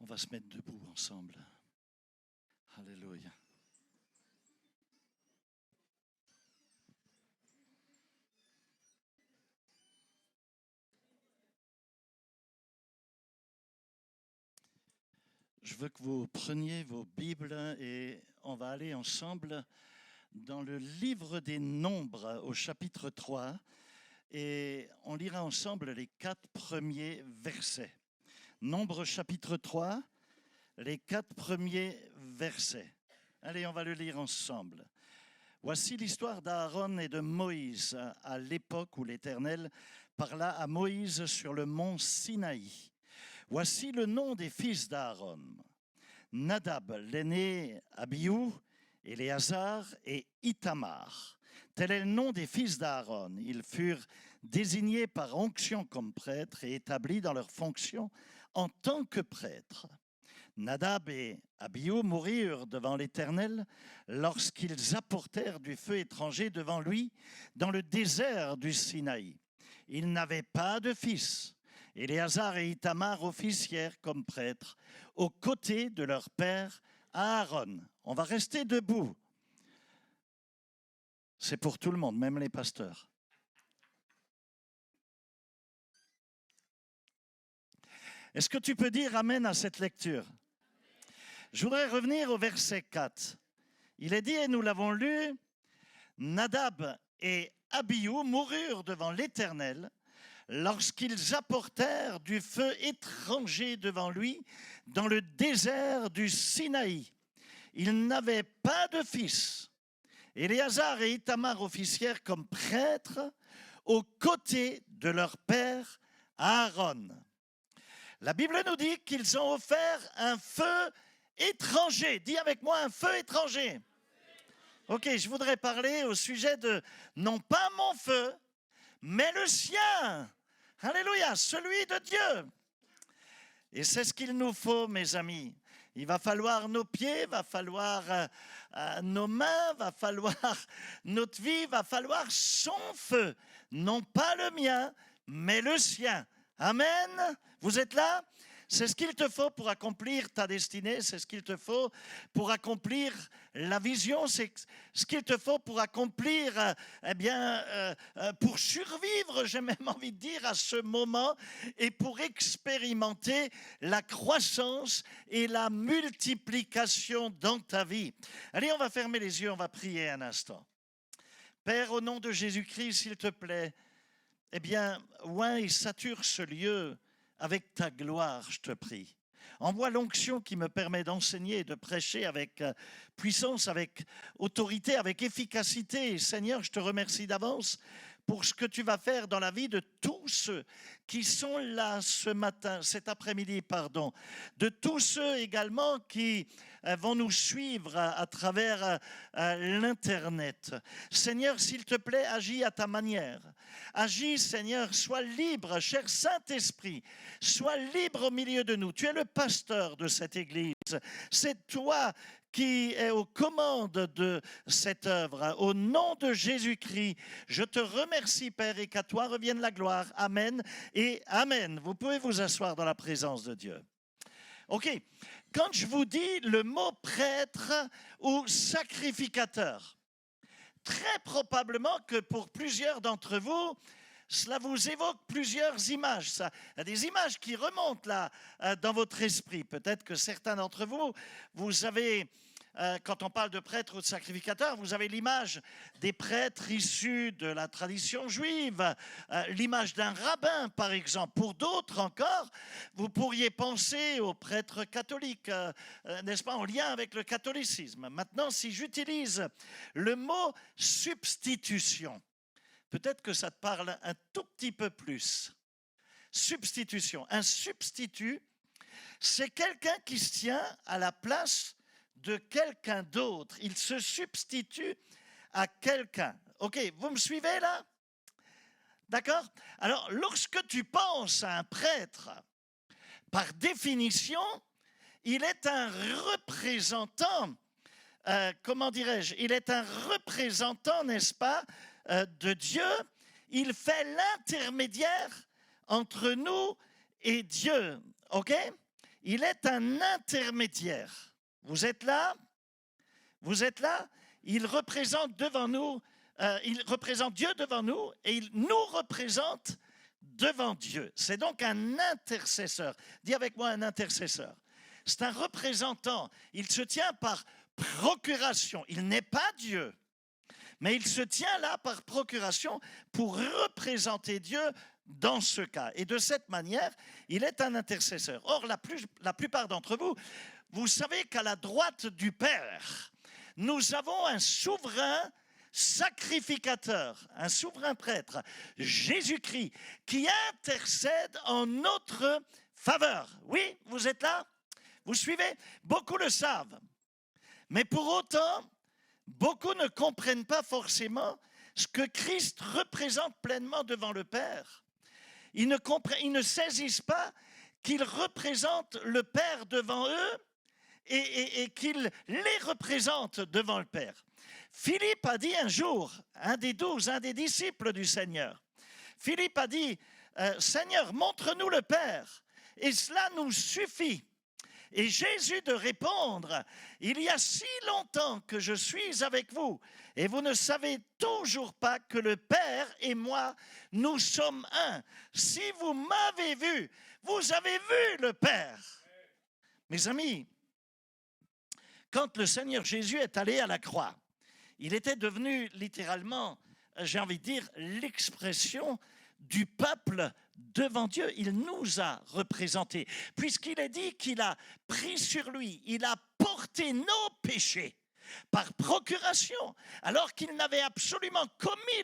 On va se mettre debout ensemble. Alléluia. Je veux que vous preniez vos Bibles et on va aller ensemble dans le livre des Nombres au chapitre 3 et on lira ensemble les 4 premiers versets. Nombres chapitre 3, les 4 premiers versets. Allez, on va le lire ensemble. Voici l'histoire d'Aaron et de Moïse à l'époque où l'Éternel parla à Moïse sur le mont Sinaï. Voici le nom des fils d'Aaron. Nadab, l'aîné, Abihu, Éléazar et Ithamar. Tel est le nom des fils d'Aaron. Ils furent désignés par onction comme prêtres et établis dans leur fonction en tant que prêtres. Nadab et Abihu moururent devant l'Éternel lorsqu'ils apportèrent du feu étranger devant lui dans le désert du Sinaï. Ils n'avaient pas de fils. Éléazar et Ithamar officièrent comme prêtres aux côtés de leur père Aaron. On va rester debout. C'est pour tout le monde, même les pasteurs. Est-ce que tu peux dire amen à cette lecture? Je voudrais revenir au verset 4. Il est dit, et nous l'avons lu, Nadab et Abihu moururent devant l'Éternel lorsqu'ils apportèrent du feu étranger devant lui dans le désert du Sinaï. Ils n'avaient pas de fils. Éléazar et Ithamar officièrent comme prêtres aux côtés de leur père Aaron. La Bible nous dit qu'ils ont offert un feu étranger. Dis avec moi, un feu étranger. Ok, je voudrais parler au sujet de, non pas mon feu, mais le sien. Alléluia, celui de Dieu. Et c'est ce qu'il nous faut, mes amis. Il va falloir nos pieds, va falloir nos mains, va falloir notre vie, va falloir son feu. Non pas le mien, mais le sien. Amen. Vous êtes là? C'est ce qu'il te faut pour accomplir ta destinée, c'est ce qu'il te faut pour accomplir la vision, c'est ce qu'il te faut pour accomplir, pour survivre, j'ai même envie de dire, à ce moment et pour expérimenter la croissance et la multiplication dans ta vie. Allez, on va fermer les yeux, on va prier un instant. Père, au nom de Jésus-Christ, s'il te plaît, oint et sature ce lieu avec ta gloire, je te prie. Envoie l'onction qui me permet d'enseigner et de prêcher avec puissance, avec autorité, avec efficacité. Et Seigneur, je te remercie d'avance pour ce que tu vas faire dans la vie de tous ceux qui sont là ce matin, cet après-midi, de tous ceux également qui vont nous suivre à travers l'Internet. Seigneur, s'il te plaît, agis à ta manière. Agis, Seigneur, sois libre, cher Saint-Esprit, sois libre au milieu de nous. Tu es le pasteur de cette Église. C'est toi qui est aux commandes de cette œuvre. Au nom de Jésus-Christ, je te remercie, Père, et qu'à toi revienne la gloire. Amen et Amen. Vous pouvez vous asseoir dans la présence de Dieu. Ok, quand je vous dis le mot prêtre ou sacrificateur, très probablement que pour plusieurs d'entre vous, cela vous évoque plusieurs images. Ça, des images qui remontent là dans votre esprit. Peut-être que certains d'entre vous, vous avez, quand on parle de prêtre ou de sacrificateur, vous avez l'image des prêtres issus de la tradition juive, l'image d'un rabbin par exemple. Pour d'autres encore, vous pourriez penser aux prêtres catholiques, n'est-ce pas, en lien avec le catholicisme. Maintenant, si j'utilise le mot substitution, peut-être que ça te parle un tout petit peu plus. Substitution. Un substitut, c'est quelqu'un qui se tient à la place de quelqu'un d'autre. Il se substitue à quelqu'un. Ok, vous me suivez là? D'accord? Alors, lorsque tu penses à un prêtre, par définition, il est un représentant, il est un représentant, n'est-ce pas, de Dieu. Il fait l'intermédiaire entre nous et Dieu, ok? il est un intermédiaire. Vous êtes là? Vous êtes là? Il représente devant nous, il représente Dieu devant nous et il nous représente devant Dieu. C'est donc un intercesseur. Dis avec moi un intercesseur. C'est un représentant. Il se tient par procuration. Il n'est pas Dieu, mais il se tient là par procuration pour représenter Dieu dans ce cas. Et de cette manière, il est un intercesseur. Or, la plupart d'entre vous, vous savez qu'à la droite du Père, nous avons un souverain sacrificateur, un souverain prêtre, Jésus-Christ, qui intercède en notre faveur. Oui, vous êtes là? Vous suivez? Beaucoup le savent. Mais pour autant, beaucoup ne comprennent pas forcément ce que Christ représente pleinement devant le Père. Ils ne saisissent pas qu'il représente le Père devant eux et qu'il les représente devant le Père. Philippe a dit un jour, un des 12, un des disciples du Seigneur, Philippe a dit, Seigneur, montre-nous le Père, et cela nous suffit. Et Jésus de répondre, il y a si longtemps que je suis avec vous, et vous ne savez toujours pas que le Père et moi, nous sommes un. Si vous m'avez vu, vous avez vu le Père. Mes amis, quand le Seigneur Jésus est allé à la croix, il était devenu littéralement, j'ai envie de dire, l'expression du peuple devant Dieu. Il nous a représentés, puisqu'il est dit qu'il a pris sur lui, il a porté nos péchés par procuration, alors qu'il n'avait absolument commis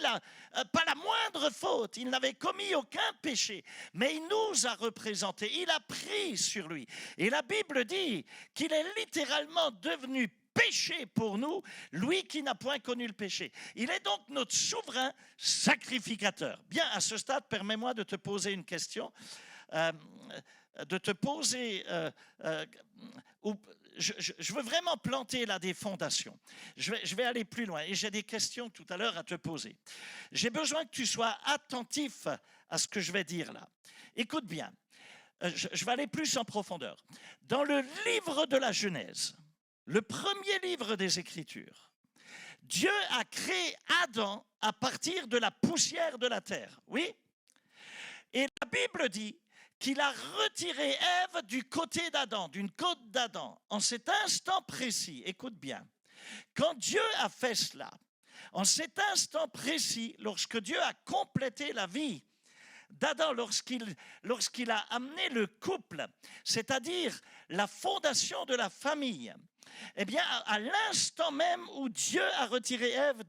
pas la moindre faute, il n'avait commis aucun péché, mais il nous a représentés, il a pris sur lui. Et la Bible dit qu'il est littéralement devenu péché pour nous, lui qui n'a point connu le péché. Il est donc notre souverain sacrificateur. Bien, à ce stade, permets-moi de te poser une question, je veux vraiment planter là des fondations. Je vais aller plus loin et j'ai des questions tout à l'heure à te poser. J'ai besoin que tu sois attentif à ce que je vais dire là. Écoute bien, je vais aller plus en profondeur. Dans le livre de la Genèse, le premier livre des Écritures, Dieu a créé Adam à partir de la poussière de la terre. Oui? Et la Bible dit qu'il a retiré Ève du côté d'Adam, d'une côte d'Adam, en cet instant précis. Écoute bien, quand Dieu a fait cela, en cet instant précis, lorsque Dieu a complété la vie d'Adam, lorsqu'il a amené le couple, c'est-à-dire la fondation de la famille, eh bien, à l'instant même où Dieu a retiré Ève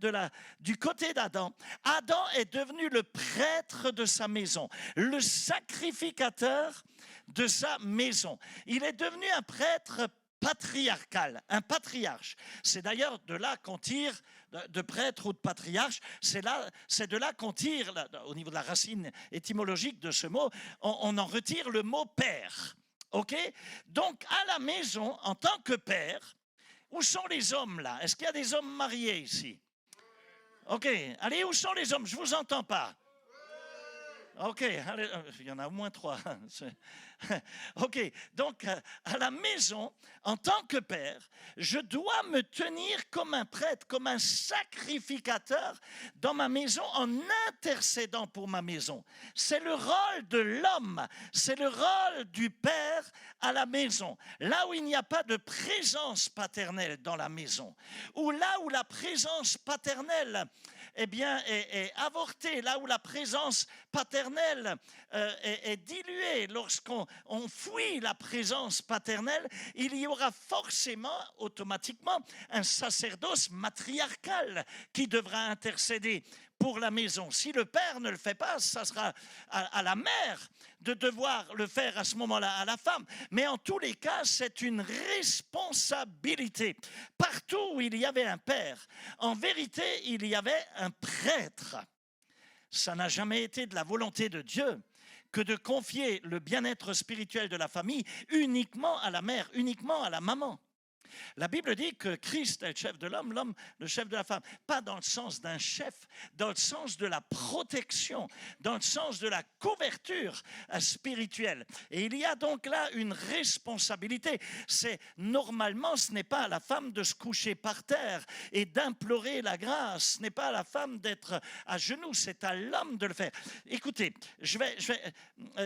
du côté d'Adam, Adam est devenu le prêtre de sa maison, le sacrificateur de sa maison. Il est devenu un prêtre patriarcal, un patriarche. C'est d'ailleurs de là qu'on tire, de prêtre ou de patriarche, c'est de là qu'on tire, au niveau de la racine étymologique de ce mot, on en retire le mot père. OK? Donc, à la maison, en tant que père, où sont les hommes là? Est-ce qu'il y a des hommes mariés ici? OK, allez, où sont les hommes? Je ne vous entends pas. OK, allez, il y en a au moins 3. OK, donc à la maison, en tant que père, je dois me tenir comme un prêtre, comme un sacrificateur dans ma maison en intercédant pour ma maison. C'est le rôle de l'homme, c'est le rôle du père à la maison. Là où il n'y a pas de présence paternelle dans la maison, ou là où la présence paternelle est avortée, là où la présence paternelle est diluée, lorsqu'on fuit la présence paternelle, il y aura forcément, automatiquement, un sacerdoce matriarcal qui devra intercéder pour la maison. Si le père ne le fait pas, ça sera à la mère de devoir le faire à ce moment-là, à la femme. Mais en tous les cas, c'est une responsabilité. Partout où il y avait un père, en vérité, il y avait un prêtre. Ça n'a jamais été de la volonté de Dieu que de confier le bien-être spirituel de la famille uniquement à la mère, uniquement à la maman. La Bible dit que Christ est le chef de l'homme, l'homme le chef de la femme. Pas dans le sens d'un chef, dans le sens de la protection, dans le sens de la couverture spirituelle. Et il y a donc là une responsabilité. Normalement, ce n'est pas à la femme de se coucher par terre et d'implorer la grâce. Ce n'est pas à la femme d'être à genoux, c'est à l'homme de le faire. Écoutez,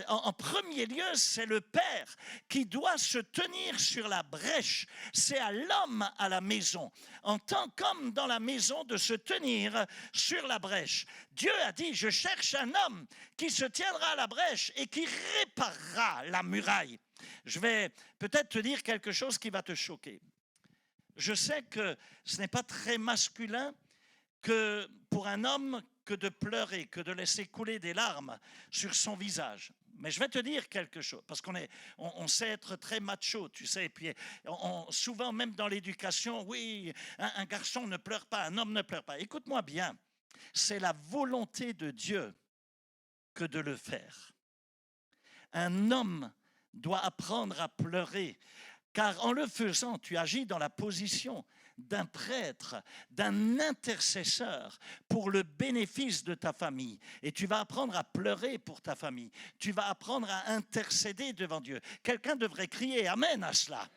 en premier lieu, c'est le père qui doit se tenir sur la brèche. C'est à l'homme à la maison, en tant qu'homme dans la maison, de se tenir sur la brèche. Dieu a dit, je cherche un homme qui se tiendra à la brèche et qui réparera la muraille. Je vais peut-être te dire quelque chose qui va te choquer. Je sais que ce n'est pas très masculin que pour un homme que de pleurer, que de laisser couler des larmes sur son visage. Mais je vais te dire quelque chose, parce on sait être très macho, tu sais, et puis souvent même dans l'éducation, oui, un garçon ne pleure pas, un homme ne pleure pas. Écoute-moi bien, c'est la volonté de Dieu que de le faire. Un homme doit apprendre à pleurer, car en le faisant, tu agis dans la position d'un prêtre, d'un intercesseur pour le bénéfice de ta famille. Et tu vas apprendre à pleurer pour ta famille. Tu vas apprendre à intercéder devant Dieu. Quelqu'un devrait crier Amen à cela.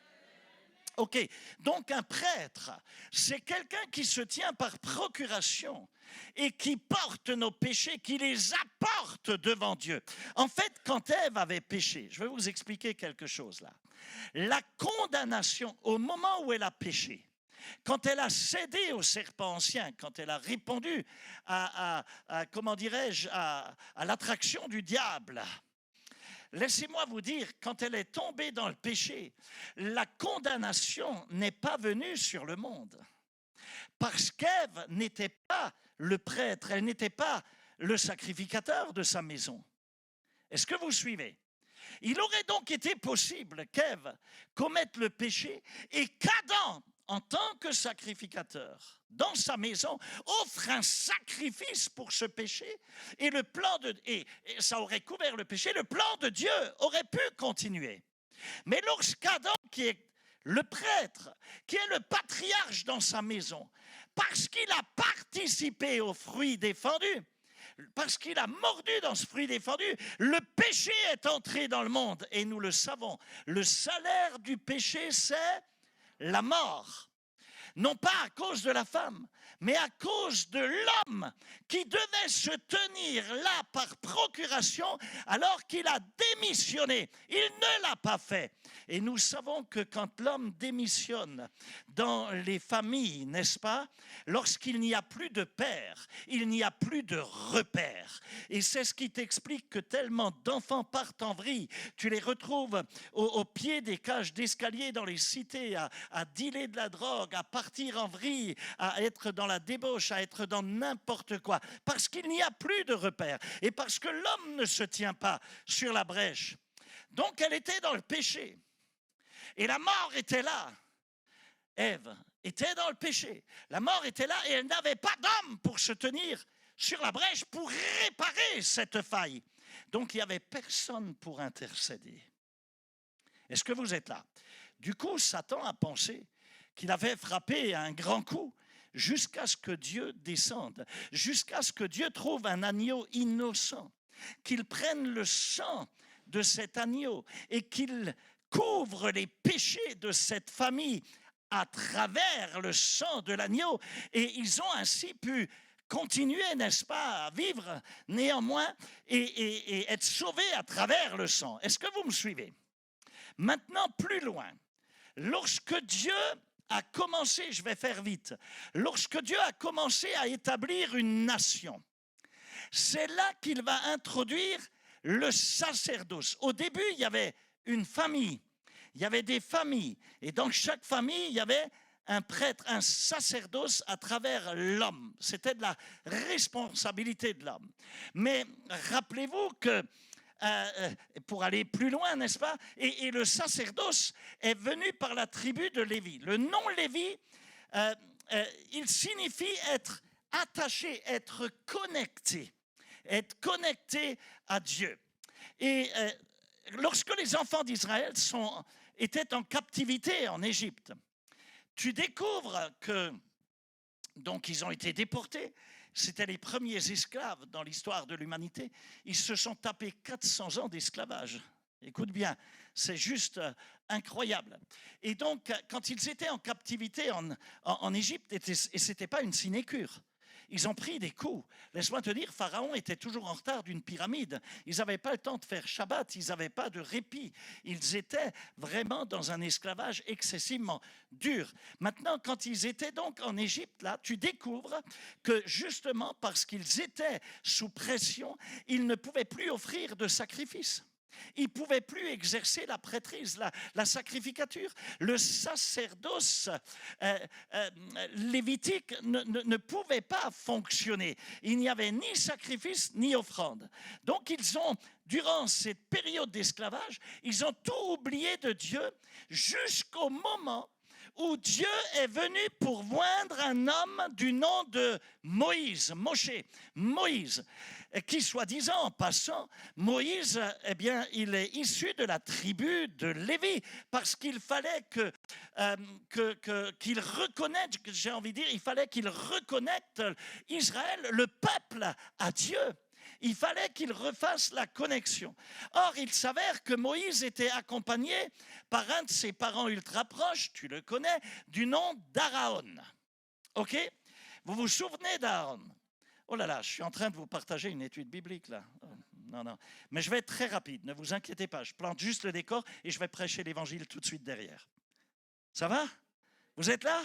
Ok, donc un prêtre, c'est quelqu'un qui se tient par procuration et qui porte nos péchés, qui les apporte devant Dieu. En fait, quand Ève avait péché, je vais vous expliquer quelque chose là. La condamnation au moment où elle a péché, quand elle a cédé au serpent ancien, quand elle a répondu comment dirais-je, à l'attraction du diable, laissez-moi vous dire, quand elle est tombée dans le péché, la condamnation n'est pas venue sur le monde. Parce qu'Ève n'était pas le prêtre, elle n'était pas le sacrificateur de sa maison. Est-ce que vous suivez ? Il aurait donc été possible qu'Ève commette le péché et qu'Adam, en tant que sacrificateur, dans sa maison, offre un sacrifice pour ce péché, et et ça aurait couvert le péché, le plan de Dieu aurait pu continuer. Mais lorsqu'Adam, qui est le prêtre, qui est le patriarche dans sa maison, parce qu'il a participé au fruit défendu, parce qu'il a mordu dans ce fruit défendu, le péché est entré dans le monde, et nous le savons. Le salaire du péché, c'est la mort. Non pas à cause de la femme, mais à cause de l'homme qui devait se tenir là par procuration alors qu'il a démissionné. Il ne l'a pas fait. Et nous savons que quand l'homme démissionne dans les familles, n'est-ce pas, lorsqu'il n'y a plus de père, il n'y a plus de repère. Et c'est ce qui t'explique que tellement d'enfants partent en vrille. Tu les retrouves au pied des cages d'escalier dans les cités, à dealer de la drogue, à partir en vrille, à être dans la débauche, à être dans n'importe quoi. Parce qu'il n'y a plus de repère. Et parce que l'homme ne se tient pas sur la brèche. Donc elle était dans le péché. Et la mort était là. Ève était dans le péché. La mort était là et elle n'avait pas d'homme pour se tenir sur la brèche pour réparer cette faille. Donc il n'y avait personne pour intercéder. Est-ce que vous êtes là? Du coup, Satan a pensé qu'il avait frappé un grand coup jusqu'à ce que Dieu descende, jusqu'à ce que Dieu trouve un agneau innocent, qu'il prenne le sang de cet agneau et qu'il couvre les péchés de cette famille à travers le sang de l'agneau. Et ils ont ainsi pu continuer, n'est-ce pas, à vivre néanmoins et être sauvés à travers le sang. Est-ce que vous me suivez? Maintenant, plus loin, lorsque Dieu a commencé, je vais faire vite, lorsque Dieu a commencé à établir une nation, c'est là qu'il va introduire le sacerdoce. Au début, il y avait une famille, il y avait des familles, et dans chaque famille, il y avait un prêtre, un sacerdoce à travers l'homme. C'était de la responsabilité de l'homme. Mais rappelez-vous que pour aller plus loin, n'est-ce pas? Et le sacerdoce est venu par la tribu de Lévi. Le nom Lévi, il signifie être attaché, être connecté à Dieu. Et lorsque les enfants d'Israël étaient en captivité en Égypte, tu découvres que, donc, ils ont été déportés. C'était les premiers esclaves dans l'histoire de l'humanité. Ils se sont tapés 400 ans d'esclavage. Écoute bien, c'est juste incroyable. Et donc, quand ils étaient en captivité en Égypte, et ce n'était pas une sinécure, ils ont pris des coups. Laisse-moi te dire, Pharaon était toujours en retard d'une pyramide. Ils n'avaient pas le temps de faire Shabbat, ils n'avaient pas de répit. Ils étaient vraiment dans un esclavage excessivement dur. Maintenant, quand ils étaient donc en Égypte, là, tu découvres que justement parce qu'ils étaient sous pression, ils ne pouvaient plus offrir de sacrifice. Ils ne pouvaient plus exercer la prêtrise, la sacrificature. Le sacerdoce lévitique ne pouvait pas fonctionner. Il n'y avait ni sacrifice ni offrande. Donc ils ont, durant cette période d'esclavage, ils ont tout oublié de Dieu jusqu'au moment où Dieu est venu pour joindre un homme du nom de Moïse, Moïse, qui, soi-disant, en passant, Moïse, eh bien, il est issu de la tribu de Lévi, parce qu'il fallait qu'il reconnaisse, j'ai envie de dire, il fallait qu'il reconnecte Israël, le peuple, à Dieu. Il fallait qu'il refasse la connexion. Or, il s'avère que Moïse était accompagné par un de ses parents ultra proches, tu le connais, du nom d'Aaron. OK? Vous vous souvenez d'Aaron? Oh là là, je suis en train de vous partager une étude biblique là. Non. Mais je vais être très rapide, ne vous inquiétez pas. Je plante juste le décor et je vais prêcher l'évangile tout de suite derrière. Ça va? Vous êtes là?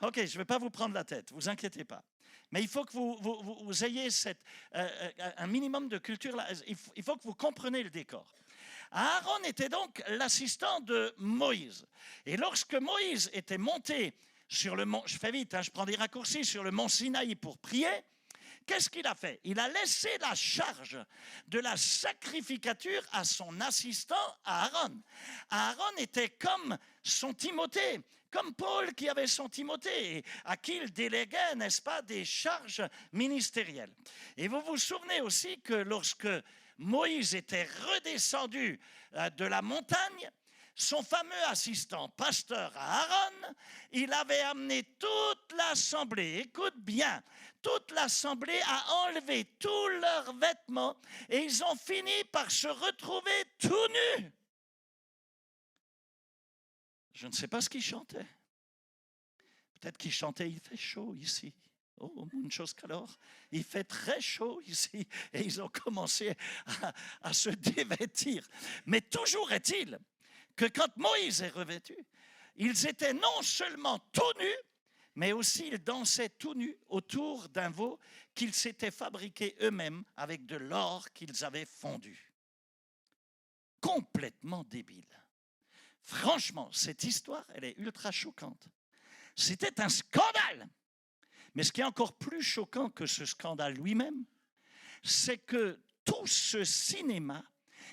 OK, je ne vais pas vous prendre la tête, vous inquiétez pas. Mais il faut que vous ayez un minimum de culture. Là. Il faut que vous compreniez le décor. Aaron était donc l'assistant de Moïse. Et lorsque Moïse était monté sur le mont, je fais vite, je prends des raccourcis, sur le mont Sinaï pour prier, qu'est-ce qu'il a fait? Il a laissé la charge de la sacrificature à son assistant Aaron. Aaron était comme son Timothée, comme Paul qui avait son Timothée, et à qui il déléguait, n'est-ce pas, des charges ministérielles. Et vous vous souvenez aussi que lorsque Moïse était redescendu de la montagne, son fameux assistant, pasteur Aaron, il avait amené toute l'assemblée, écoute bien, toute l'assemblée a enlevé tous leurs vêtements et ils ont fini par se retrouver tout nus. Je ne sais pas ce qu'ils chantaient. Peut-être qu'ils chantaient « Il fait chaud ici ». Oh, une chose qu'alors, il fait très chaud ici. Et ils ont commencé à se dévêtir. Mais toujours est-il que quand Moïse est revêtu, ils étaient non seulement tout nus, mais aussi ils dansaient tout nus autour d'un veau qu'ils s'étaient fabriqué eux-mêmes avec de l'or qu'ils avaient fondu. Complètement débile. Franchement, cette histoire, elle est ultra choquante. C'était un scandale. Mais ce qui est encore plus choquant que ce scandale lui-même, c'est que tout ce cinéma,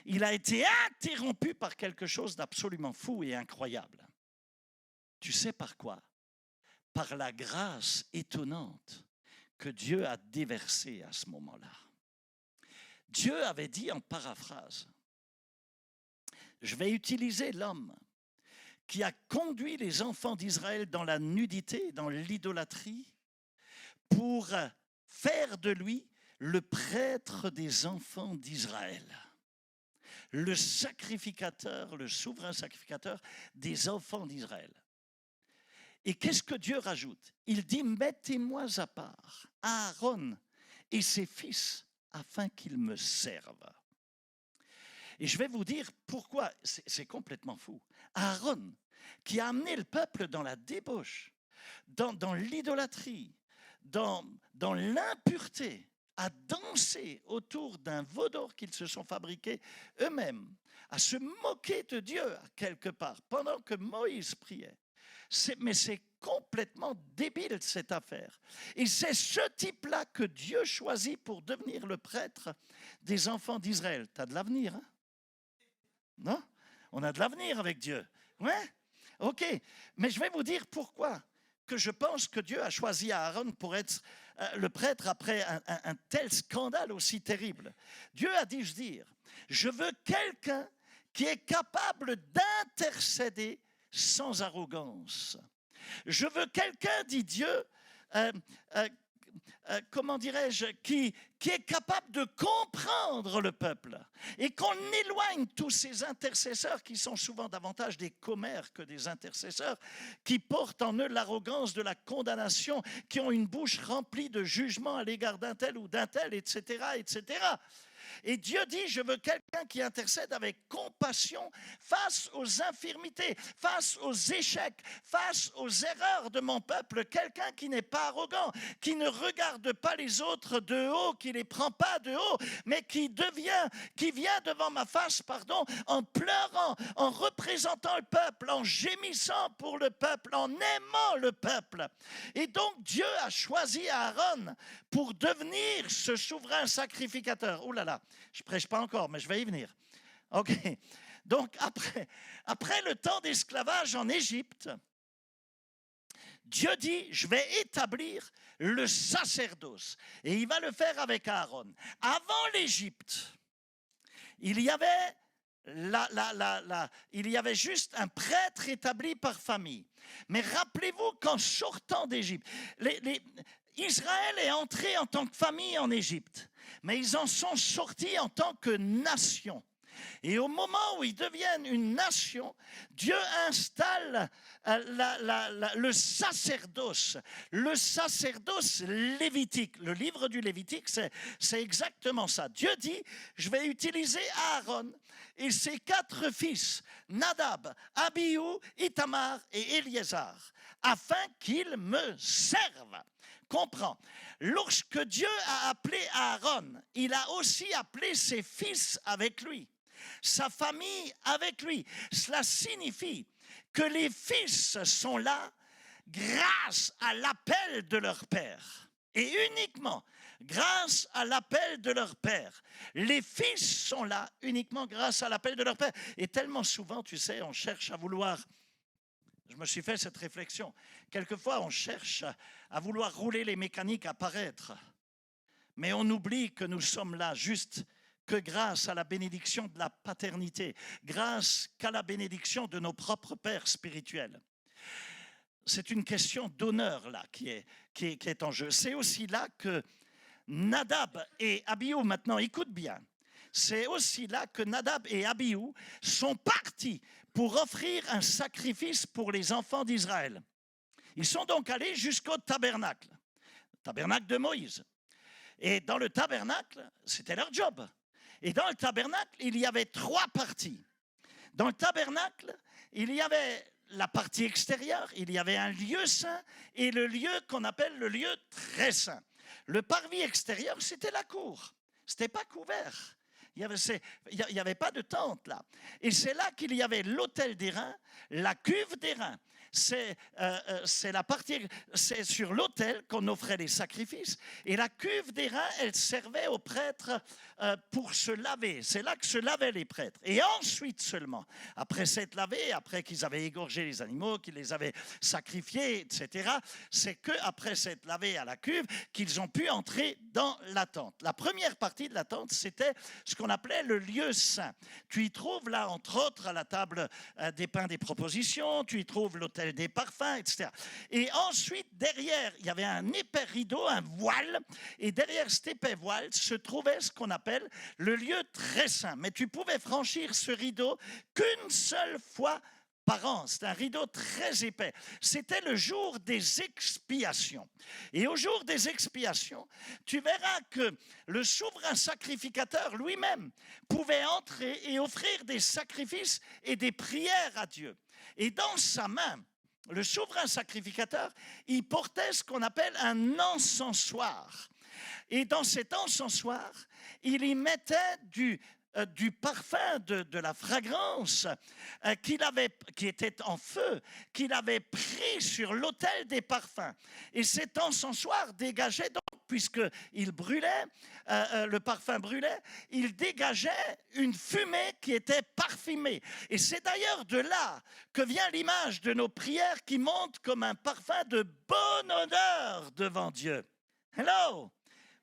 il a été interrompu par quelque chose d'absolument fou et incroyable. Tu sais par quoi? Par la grâce étonnante que Dieu a déversée à ce moment-là. Dieu avait dit en paraphrase, je vais utiliser l'homme qui a conduit les enfants d'Israël dans la nudité, dans l'idolâtrie, pour faire de lui le prêtre des enfants d'Israël, le sacrificateur, le souverain sacrificateur des enfants d'Israël. Et qu'est-ce que Dieu rajoute? Il dit, mettez-moi à part Aaron et ses fils afin qu'ils me servent. Et je vais vous dire pourquoi, c'est complètement fou. Aaron, qui a amené le peuple dans la débauche, dans l'idolâtrie, dans l'impureté, à danser autour d'un veau d'or qu'ils se sont fabriqués eux-mêmes, à se moquer de Dieu quelque part, pendant que Moïse priait. Mais c'est complètement débile cette affaire. Et c'est ce type-là que Dieu choisit pour devenir le prêtre des enfants d'Israël. Tu as de l'avenir, hein? Non? On a de l'avenir avec Dieu. Ouais? OK. Mais je vais vous dire pourquoi que je pense que Dieu a choisi Aaron pour être le prêtre après un tel scandale aussi terrible. Dieu a dit, je veux quelqu'un qui est capable d'intercéder sans arrogance. Je veux quelqu'un, dit Dieu, euh, euh, comment dirais-je, qui est capable de comprendre le peuple et qu'on éloigne tous ces intercesseurs qui sont souvent davantage des commères que des intercesseurs, qui portent en eux l'arrogance de la condamnation, qui ont une bouche remplie de jugement à l'égard d'un tel ou d'un tel, etc., etc. Et Dieu dit, je veux quelqu'un qui intercède avec compassion face aux infirmités, face aux échecs, face aux erreurs de mon peuple. Quelqu'un qui n'est pas arrogant, qui ne regarde pas les autres de haut, qui ne les prend pas de haut, mais qui vient devant ma face, en pleurant, en représentant le peuple, en gémissant pour le peuple, en aimant le peuple. Et donc Dieu a choisi Aaron pour devenir ce souverain sacrificateur. Ouh là là, je ne prêche pas encore, mais je vais y venir. OK. Donc, après le temps d'esclavage en Égypte, Dieu dit, je vais établir le sacerdoce. Et il va le faire avec Aaron. Avant l'Égypte, il y avait juste un prêtre établi par famille. Mais rappelez-vous qu'en sortant d'Égypte, Israël est entré en tant que famille en Égypte, mais ils en sont sortis en tant que nation. Et au moment où ils deviennent une nation, Dieu installe le sacerdoce lévitique. Le livre du Lévitique, c'est exactement ça. Dieu dit, je vais utiliser Aaron et ses 4 fils, Nadab, Abihu, Itamar et Éliézar, afin qu'ils me servent. Comprends, lorsque Dieu a appelé Aaron, il a aussi appelé ses fils avec lui, sa famille avec lui. Cela signifie que les fils sont là grâce à l'appel de leur père. Et uniquement grâce à l'appel de leur père. Les fils sont là uniquement grâce à l'appel de leur père. Et tellement souvent, tu sais, on cherche à vouloir... Je me suis fait cette réflexion. Quelquefois, on cherche à vouloir rouler les mécaniques à paraître. Mais on oublie que nous sommes là juste que grâce à la bénédiction de la paternité, grâce qu'à la bénédiction de nos propres pères spirituels. C'est une question d'honneur là qui est en jeu. C'est aussi là que Nadab et Abihu, maintenant écoute bien, c'est aussi là que Nadab et Abihu sont partis pour offrir un sacrifice pour les enfants d'Israël. Ils sont donc allés jusqu'au tabernacle de Moïse. Et dans le tabernacle, c'était leur job. Et dans le tabernacle, il y avait 3 parties. Dans le tabernacle, il y avait la partie extérieure, il y avait un lieu saint et le lieu qu'on appelle le lieu très saint. Le parvis extérieur, c'était la cour. Ce n'était pas couvert. Il n'y avait pas de tente là. Et c'est là qu'il y avait l'autel d'airain, la cuve d'airain. C'est sur l'autel qu'on offrait les sacrifices. Et la cuve d'airain, elle servait aux prêtres pour se laver. C'est là que se lavaient les prêtres. Et ensuite seulement, après s'être lavés, après qu'ils avaient égorgé les animaux, qu'ils les avaient sacrifiés, etc., c'est qu'après s'être lavés à la cuve qu'ils ont pu entrer dans la tente. La première partie de la tente, c'était ce qu'on appelait le lieu saint. Tu y trouves là, entre autres, à la table des pains des propositions, tu y trouves l'autel des parfums, etc. Et ensuite, derrière, il y avait un épais rideau, un voile, et derrière cet épais voile se trouvait ce qu'on appelle le lieu très saint. Mais tu pouvais franchir ce rideau qu'une seule fois par an. C'est un rideau très épais. C'était le jour des expiations. Et au jour des expiations, tu verras que le souverain sacrificateur lui-même pouvait entrer et offrir des sacrifices et des prières à Dieu. Et dans sa main, le souverain sacrificateur, il portait ce qu'on appelle un encensoir. Et dans cet encensoir, il y mettait du parfum, de la fragrance qui était en feu, qu'il avait pris sur l'autel des parfums. Et cet encensoir dégageait donc, puisqu'il brûlait, le parfum brûlait, il dégageait une fumée qui était parfumée. Et c'est d'ailleurs de là que vient l'image de nos prières qui montent comme un parfum de bonne odeur devant Dieu. Hello,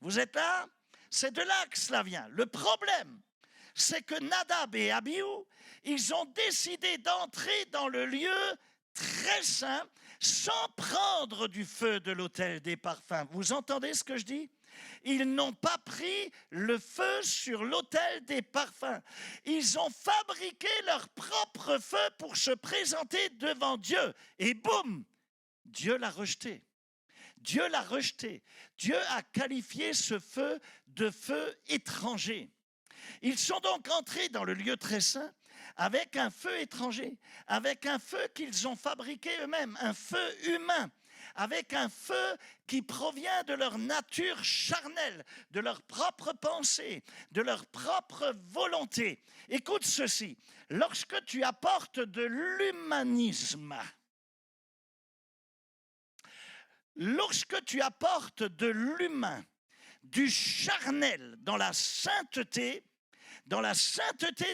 vous êtes là? C'est de là que cela vient. Le problème, c'est que Nadab et Abihu, ils ont décidé d'entrer dans le lieu très saint sans prendre du feu de l'autel des parfums. Vous entendez ce que je dis? Ils n'ont pas pris le feu sur l'autel des parfums. Ils ont fabriqué leur propre feu pour se présenter devant Dieu. Et boum, Dieu l'a rejeté. Dieu l'a rejeté. Dieu a qualifié ce feu de feu étranger. Ils sont donc entrés dans le lieu très saint avec un feu étranger, avec un feu qu'ils ont fabriqué eux-mêmes, un feu humain, avec un feu qui provient de leur nature charnelle, de leur propre pensée, de leur propre volonté. Écoute ceci, lorsque tu apportes de l'humanisme, lorsque tu apportes de l'humain, du charnel dans la sainteté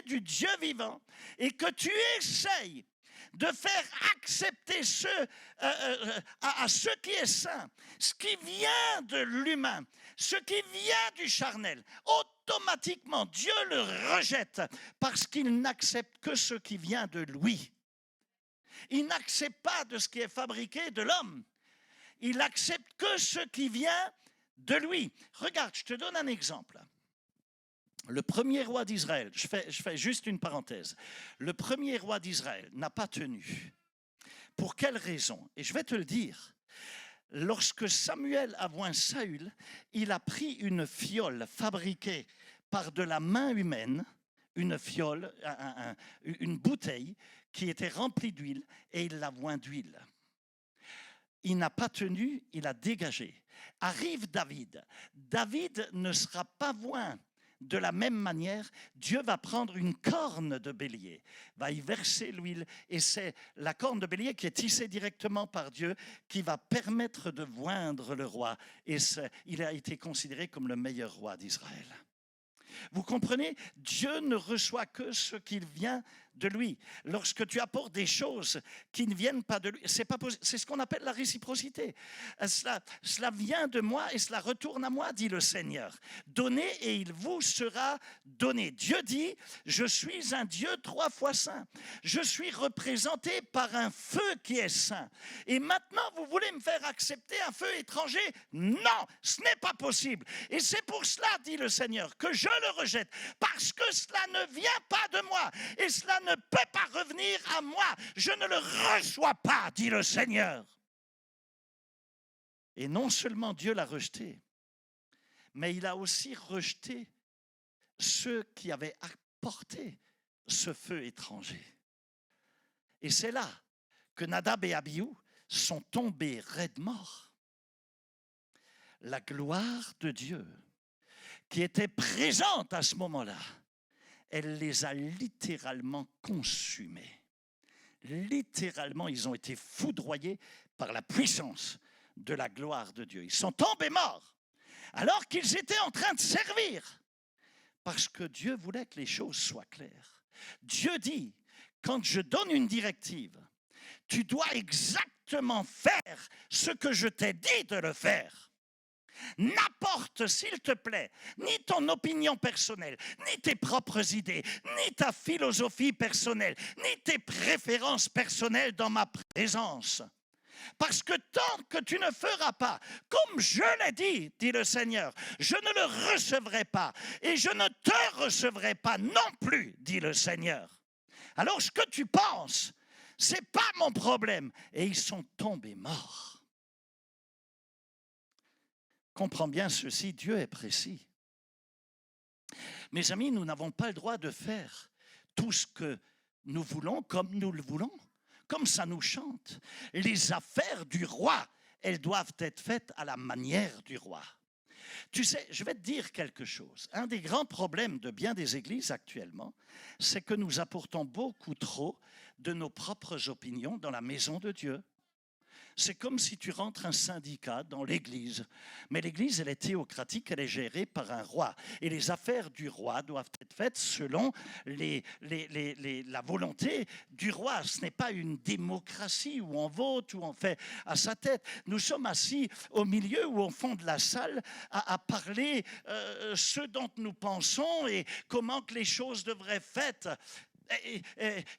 du Dieu vivant, et que tu essayes de faire accepter à ce qui est saint, ce qui vient de l'humain, ce qui vient du charnel, automatiquement Dieu le rejette parce qu'il n'accepte que ce qui vient de lui. Il n'accepte pas de ce qui est fabriqué de l'homme. Il accepte que ce qui vient de lui. Regarde, je te donne un exemple. Le premier roi d'Israël, je fais juste une parenthèse, le premier roi d'Israël n'a pas tenu. Pour quelle raison? Et je vais te le dire. Lorsque Samuel a oint Saül, il a pris une fiole fabriquée par de la main humaine, une fiole, une bouteille qui était remplie d'huile, et il l'a oint d'huile. Il n'a pas tenu, il a dégagé. Arrive David. David ne sera pas oint. De la même manière, Dieu va prendre une corne de bélier, va y verser l'huile, et c'est la corne de bélier qui est tissée directement par Dieu qui va permettre de oindre le roi. Et il a été considéré comme le meilleur roi d'Israël. Vous comprenez? Dieu ne reçoit que ce qui vient de lui. Lorsque tu apportes des choses qui ne viennent pas de lui, c'est ce qu'on appelle la réciprocité. Cela vient de moi et cela retourne à moi, dit le Seigneur. Donnez et il vous sera donné. Dieu dit, je suis un Dieu 3 fois saint. Je suis représenté par un feu qui est saint. Et maintenant, vous voulez me faire accepter un feu étranger? Non, ce n'est pas possible. Et c'est pour cela, dit le Seigneur, que je le rejette, parce que cela ne vient pas de moi et cela ne peut pas revenir à moi. Je ne le reçois pas, dit le Seigneur. Et non seulement Dieu l'a rejeté, mais il a aussi rejeté ceux qui avaient apporté ce feu étranger. Et c'est là que Nadab et Abihu sont tombés raides morts. La gloire de Dieu qui était présente à ce moment-là, elle les a littéralement consumés. Littéralement, ils ont été foudroyés par la puissance de la gloire de Dieu. Ils sont tombés morts alors qu'ils étaient en train de servir parce que Dieu voulait que les choses soient claires. Dieu dit, quand je donne une directive, tu dois exactement faire ce que je t'ai dit de le faire. N'apporte, s'il te plaît, ni ton opinion personnelle, ni tes propres idées, ni ta philosophie personnelle, ni tes préférences personnelles dans ma présence. Parce que tant que tu ne feras pas, comme je l'ai dit, dit le Seigneur, je ne le recevrai pas et je ne te recevrai pas non plus, dit le Seigneur. Alors ce que tu penses, ce n'est pas mon problème. Et ils sont tombés morts. Comprends bien ceci, Dieu est précis. Mes amis, nous n'avons pas le droit de faire tout ce que nous voulons comme nous le voulons, comme ça nous chante. Les affaires du roi, elles doivent être faites à la manière du roi. Tu sais, je vais te dire quelque chose. Un des grands problèmes de bien des églises actuellement, c'est que nous apportons beaucoup trop de nos propres opinions dans la maison de Dieu. C'est comme si tu rentres un syndicat dans l'église. Mais l'église, elle est théocratique, elle est gérée par un roi. Et les affaires du roi doivent être faites selon la volonté du roi. Ce n'est pas une démocratie où on vote, où on fait à sa tête. Nous sommes assis au milieu ou au fond de la salle à parler ce dont nous pensons et comment que les choses devraient être faites.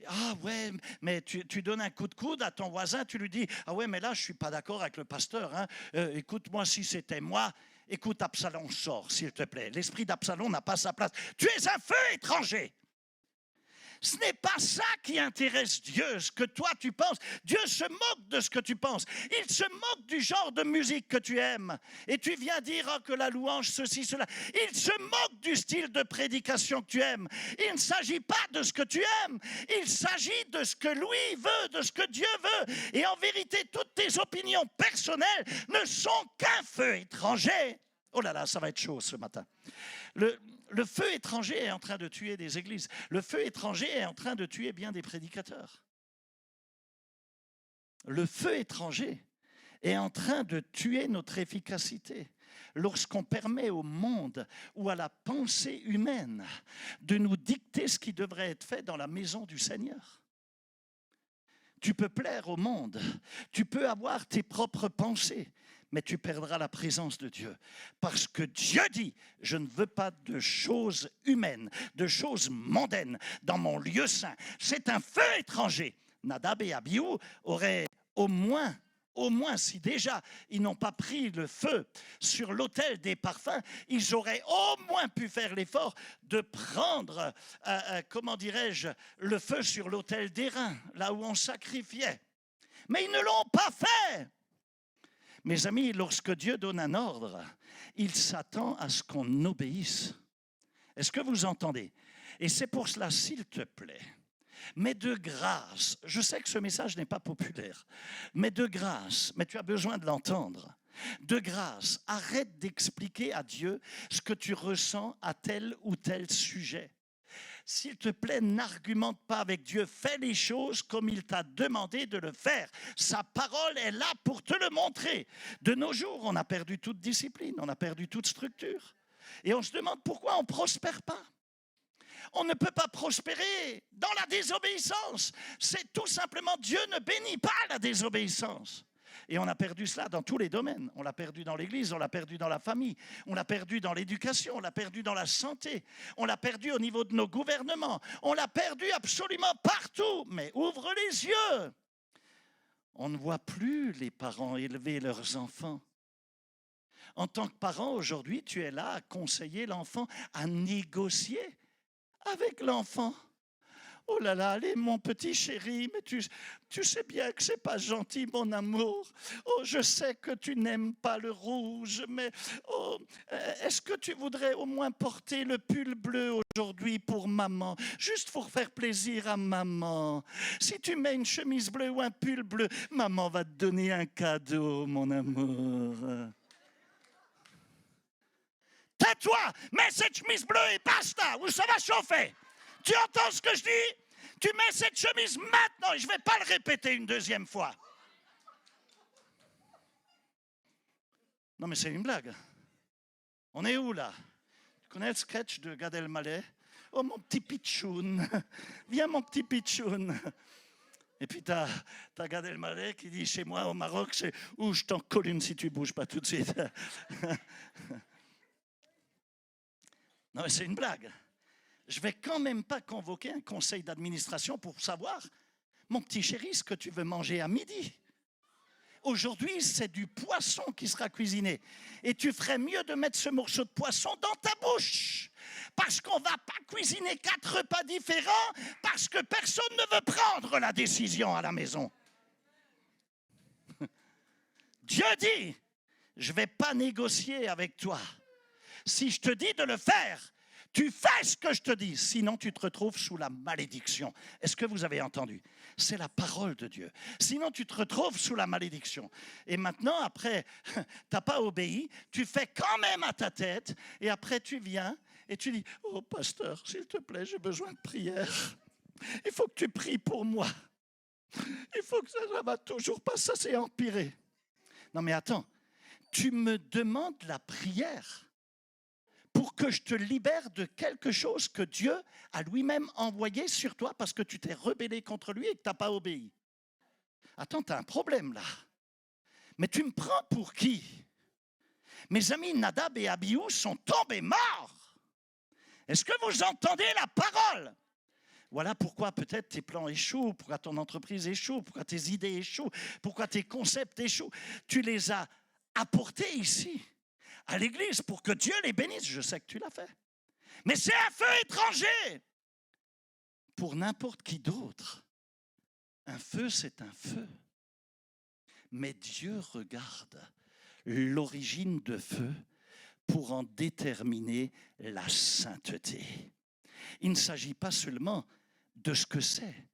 Ah ouais, mais tu donnes un coup de coude à ton voisin, tu lui dis, ah ouais, mais là, je ne suis pas d'accord avec le pasteur. Hein. Écoute, moi, si c'était moi, écoute, Absalom, sors, s'il te plaît. L'esprit d'Absalom n'a pas sa place. Tu es un feu étranger. Ce n'est pas ça qui intéresse Dieu, ce que toi tu penses. Dieu se moque de ce que tu penses. Il se moque du genre de musique que tu aimes. Et tu viens dire oh, que la louange, ceci, cela. Il se moque du style de prédication que tu aimes. Il ne s'agit pas de ce que tu aimes. Il s'agit de ce que lui veut, de ce que Dieu veut. Et en vérité, toutes tes opinions personnelles ne sont qu'un feu étranger. Oh là là, ça va être chaud ce matin. Le feu étranger est en train de tuer des églises. Le feu étranger est en train de tuer bien des prédicateurs. Le feu étranger est en train de tuer notre efficacité. Lorsqu'on permet au monde ou à la pensée humaine de nous dicter ce qui devrait être fait dans la maison du Seigneur. Tu peux plaire au monde, tu peux avoir tes propres pensées, mais tu perdras la présence de Dieu. Parce que Dieu dit, je ne veux pas de choses humaines, de choses mondaines dans mon lieu saint. C'est un feu étranger. Nadab et Abihu auraient au moins, si déjà ils n'ont pas pris le feu sur l'autel des parfums, ils auraient au moins pu faire l'effort de prendre, comment dirais-je, le feu sur l'autel d'airain, là où on sacrifiait. Mais ils ne l'ont pas fait. Mes amis, lorsque Dieu donne un ordre, il s'attend à ce qu'on obéisse. Est-ce que vous entendez? Et c'est pour cela, s'il te plaît, mais de grâce, je sais que ce message n'est pas populaire, mais de grâce, mais tu as besoin de l'entendre, de grâce, arrête d'expliquer à Dieu ce que tu ressens à tel ou tel sujet. S'il te plaît, n'argumente pas avec Dieu. Fais les choses comme il t'a demandé de le faire. Sa parole est là pour te le montrer. De nos jours, on a perdu toute discipline, on a perdu toute structure. Et on se demande pourquoi on ne prospère pas. On ne peut pas prospérer dans la désobéissance. C'est tout simplement, Dieu ne bénit pas la désobéissance. Et on a perdu cela dans tous les domaines. On l'a perdu dans l'église, on l'a perdu dans la famille, on l'a perdu dans l'éducation, on l'a perdu dans la santé, on l'a perdu au niveau de nos gouvernements, on l'a perdu absolument partout. Mais ouvre les yeux. On ne voit plus les parents élever leurs enfants. En tant que parent, aujourd'hui, tu es là à conseiller l'enfant, à négocier avec l'enfant. Oh là là, allez mon petit chéri, mais tu sais bien que c'est pas gentil mon amour. Oh, je sais que tu n'aimes pas le rouge, mais oh, est-ce que tu voudrais au moins porter le pull bleu aujourd'hui pour maman, juste pour faire plaisir à maman? Si tu mets une chemise bleue ou un pull bleu, maman va te donner un cadeau, mon amour. Tais-toi, mets cette chemise bleue et basta, ou ça va chauffer. Tu entends ce que je dis? Tu mets cette chemise maintenant et je ne vais pas le répéter une deuxième fois. Non mais c'est une blague. On est où là? Tu connais le sketch de Gad Elmaleh? Oh mon petit pitchoun, viens mon petit pitchoun. Et puis t'as Gad Elmaleh qui dit chez moi au Maroc, c'est où je t'en colle une si tu ne bouges pas tout de suite. Non mais c'est une blague. Je ne vais quand même pas convoquer un conseil d'administration pour savoir, mon petit chéri, ce que tu veux manger à midi. Aujourd'hui, c'est du poisson qui sera cuisiné. Et tu ferais mieux de mettre ce morceau de poisson dans ta bouche. Parce qu'on ne va pas cuisiner 4 repas différents, parce que personne ne veut prendre la décision à la maison. Dieu dit, je ne vais pas négocier avec toi. Si je te dis de le faire, tu fais ce que je te dis, sinon tu te retrouves sous la malédiction. Est-ce que vous avez entendu? C'est la parole de Dieu. Sinon tu te retrouves sous la malédiction. Et maintenant, après, tu n'as pas obéi, tu fais quand même à ta tête, et après tu viens et tu dis, oh pasteur, s'il te plaît, j'ai besoin de prière. Il faut que tu pries pour moi. Il faut que ça ne va toujours pas, ça s'est empiré. Non mais attends, tu me demandes la prière pour que je te libère de quelque chose que Dieu a lui-même envoyé sur toi parce que tu t'es rebellé contre lui et que tu n'as pas obéi. Attends, tu as un problème là. Mais tu me prends pour qui? Mes amis Nadab et Abihu sont tombés morts. Est-ce que vous entendez la parole? Voilà pourquoi peut-être tes plans échouent, pourquoi ton entreprise échoue, pourquoi tes idées échouent, pourquoi tes concepts échouent. Tu les as apportés ici, à l'église, pour que Dieu les bénisse. Je sais que tu l'as fait. Mais c'est un feu étranger pour n'importe qui d'autre. Un feu, c'est un feu. Mais Dieu regarde l'origine de feu pour en déterminer la sainteté. Il ne s'agit pas seulement de ce que c'est,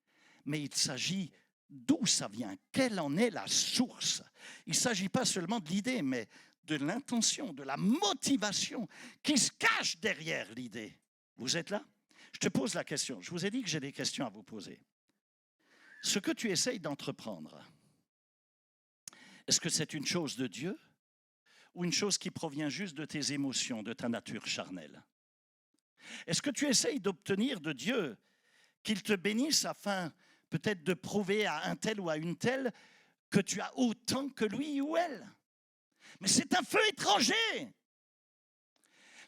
mais il s'agit d'où ça vient, quelle en est la source. Il ne s'agit pas seulement de l'idée, mais de l'intention, de la motivation qui se cache derrière l'idée. Vous êtes là? Je te pose la question. Je vous ai dit que j'ai des questions à vous poser. Ce que tu essayes d'entreprendre, est-ce que c'est une chose de Dieu ou une chose qui provient juste de tes émotions, de ta nature charnelle? Est-ce que tu essayes d'obtenir de Dieu qu'il te bénisse afin peut-être de prouver à un tel ou à une telle que tu as autant que lui ou elle? Mais c'est un feu étranger.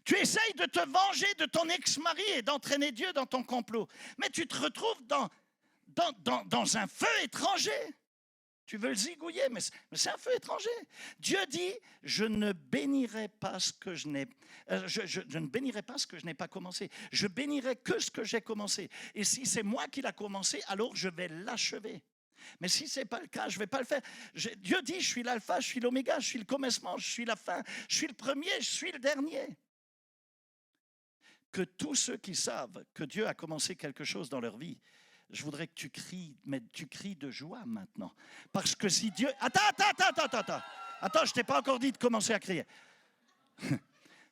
Tu essayes de te venger de ton ex-mari et d'entraîner Dieu dans ton complot. Mais tu te retrouves dans un feu étranger. Tu veux le zigouiller, mais c'est un feu étranger. Dieu dit, je ne bénirai pas ce que je n'ai je ne bénirai pas ce que je n'ai pas commencé. Je bénirai que ce que j'ai commencé. Et si c'est moi qui l'a commencé, alors je vais l'achever. Mais si ce n'est pas le cas, je ne vais pas le faire. Dieu dit, je suis l'alpha, je suis l'oméga, je suis le commencement, je suis la fin, je suis le premier, je suis le dernier. Que tous ceux qui savent que Dieu a commencé quelque chose dans leur vie, je voudrais que tu cries, mais tu cries de joie maintenant. Parce que si Dieu... Attends, je ne t'ai pas encore dit de commencer à crier.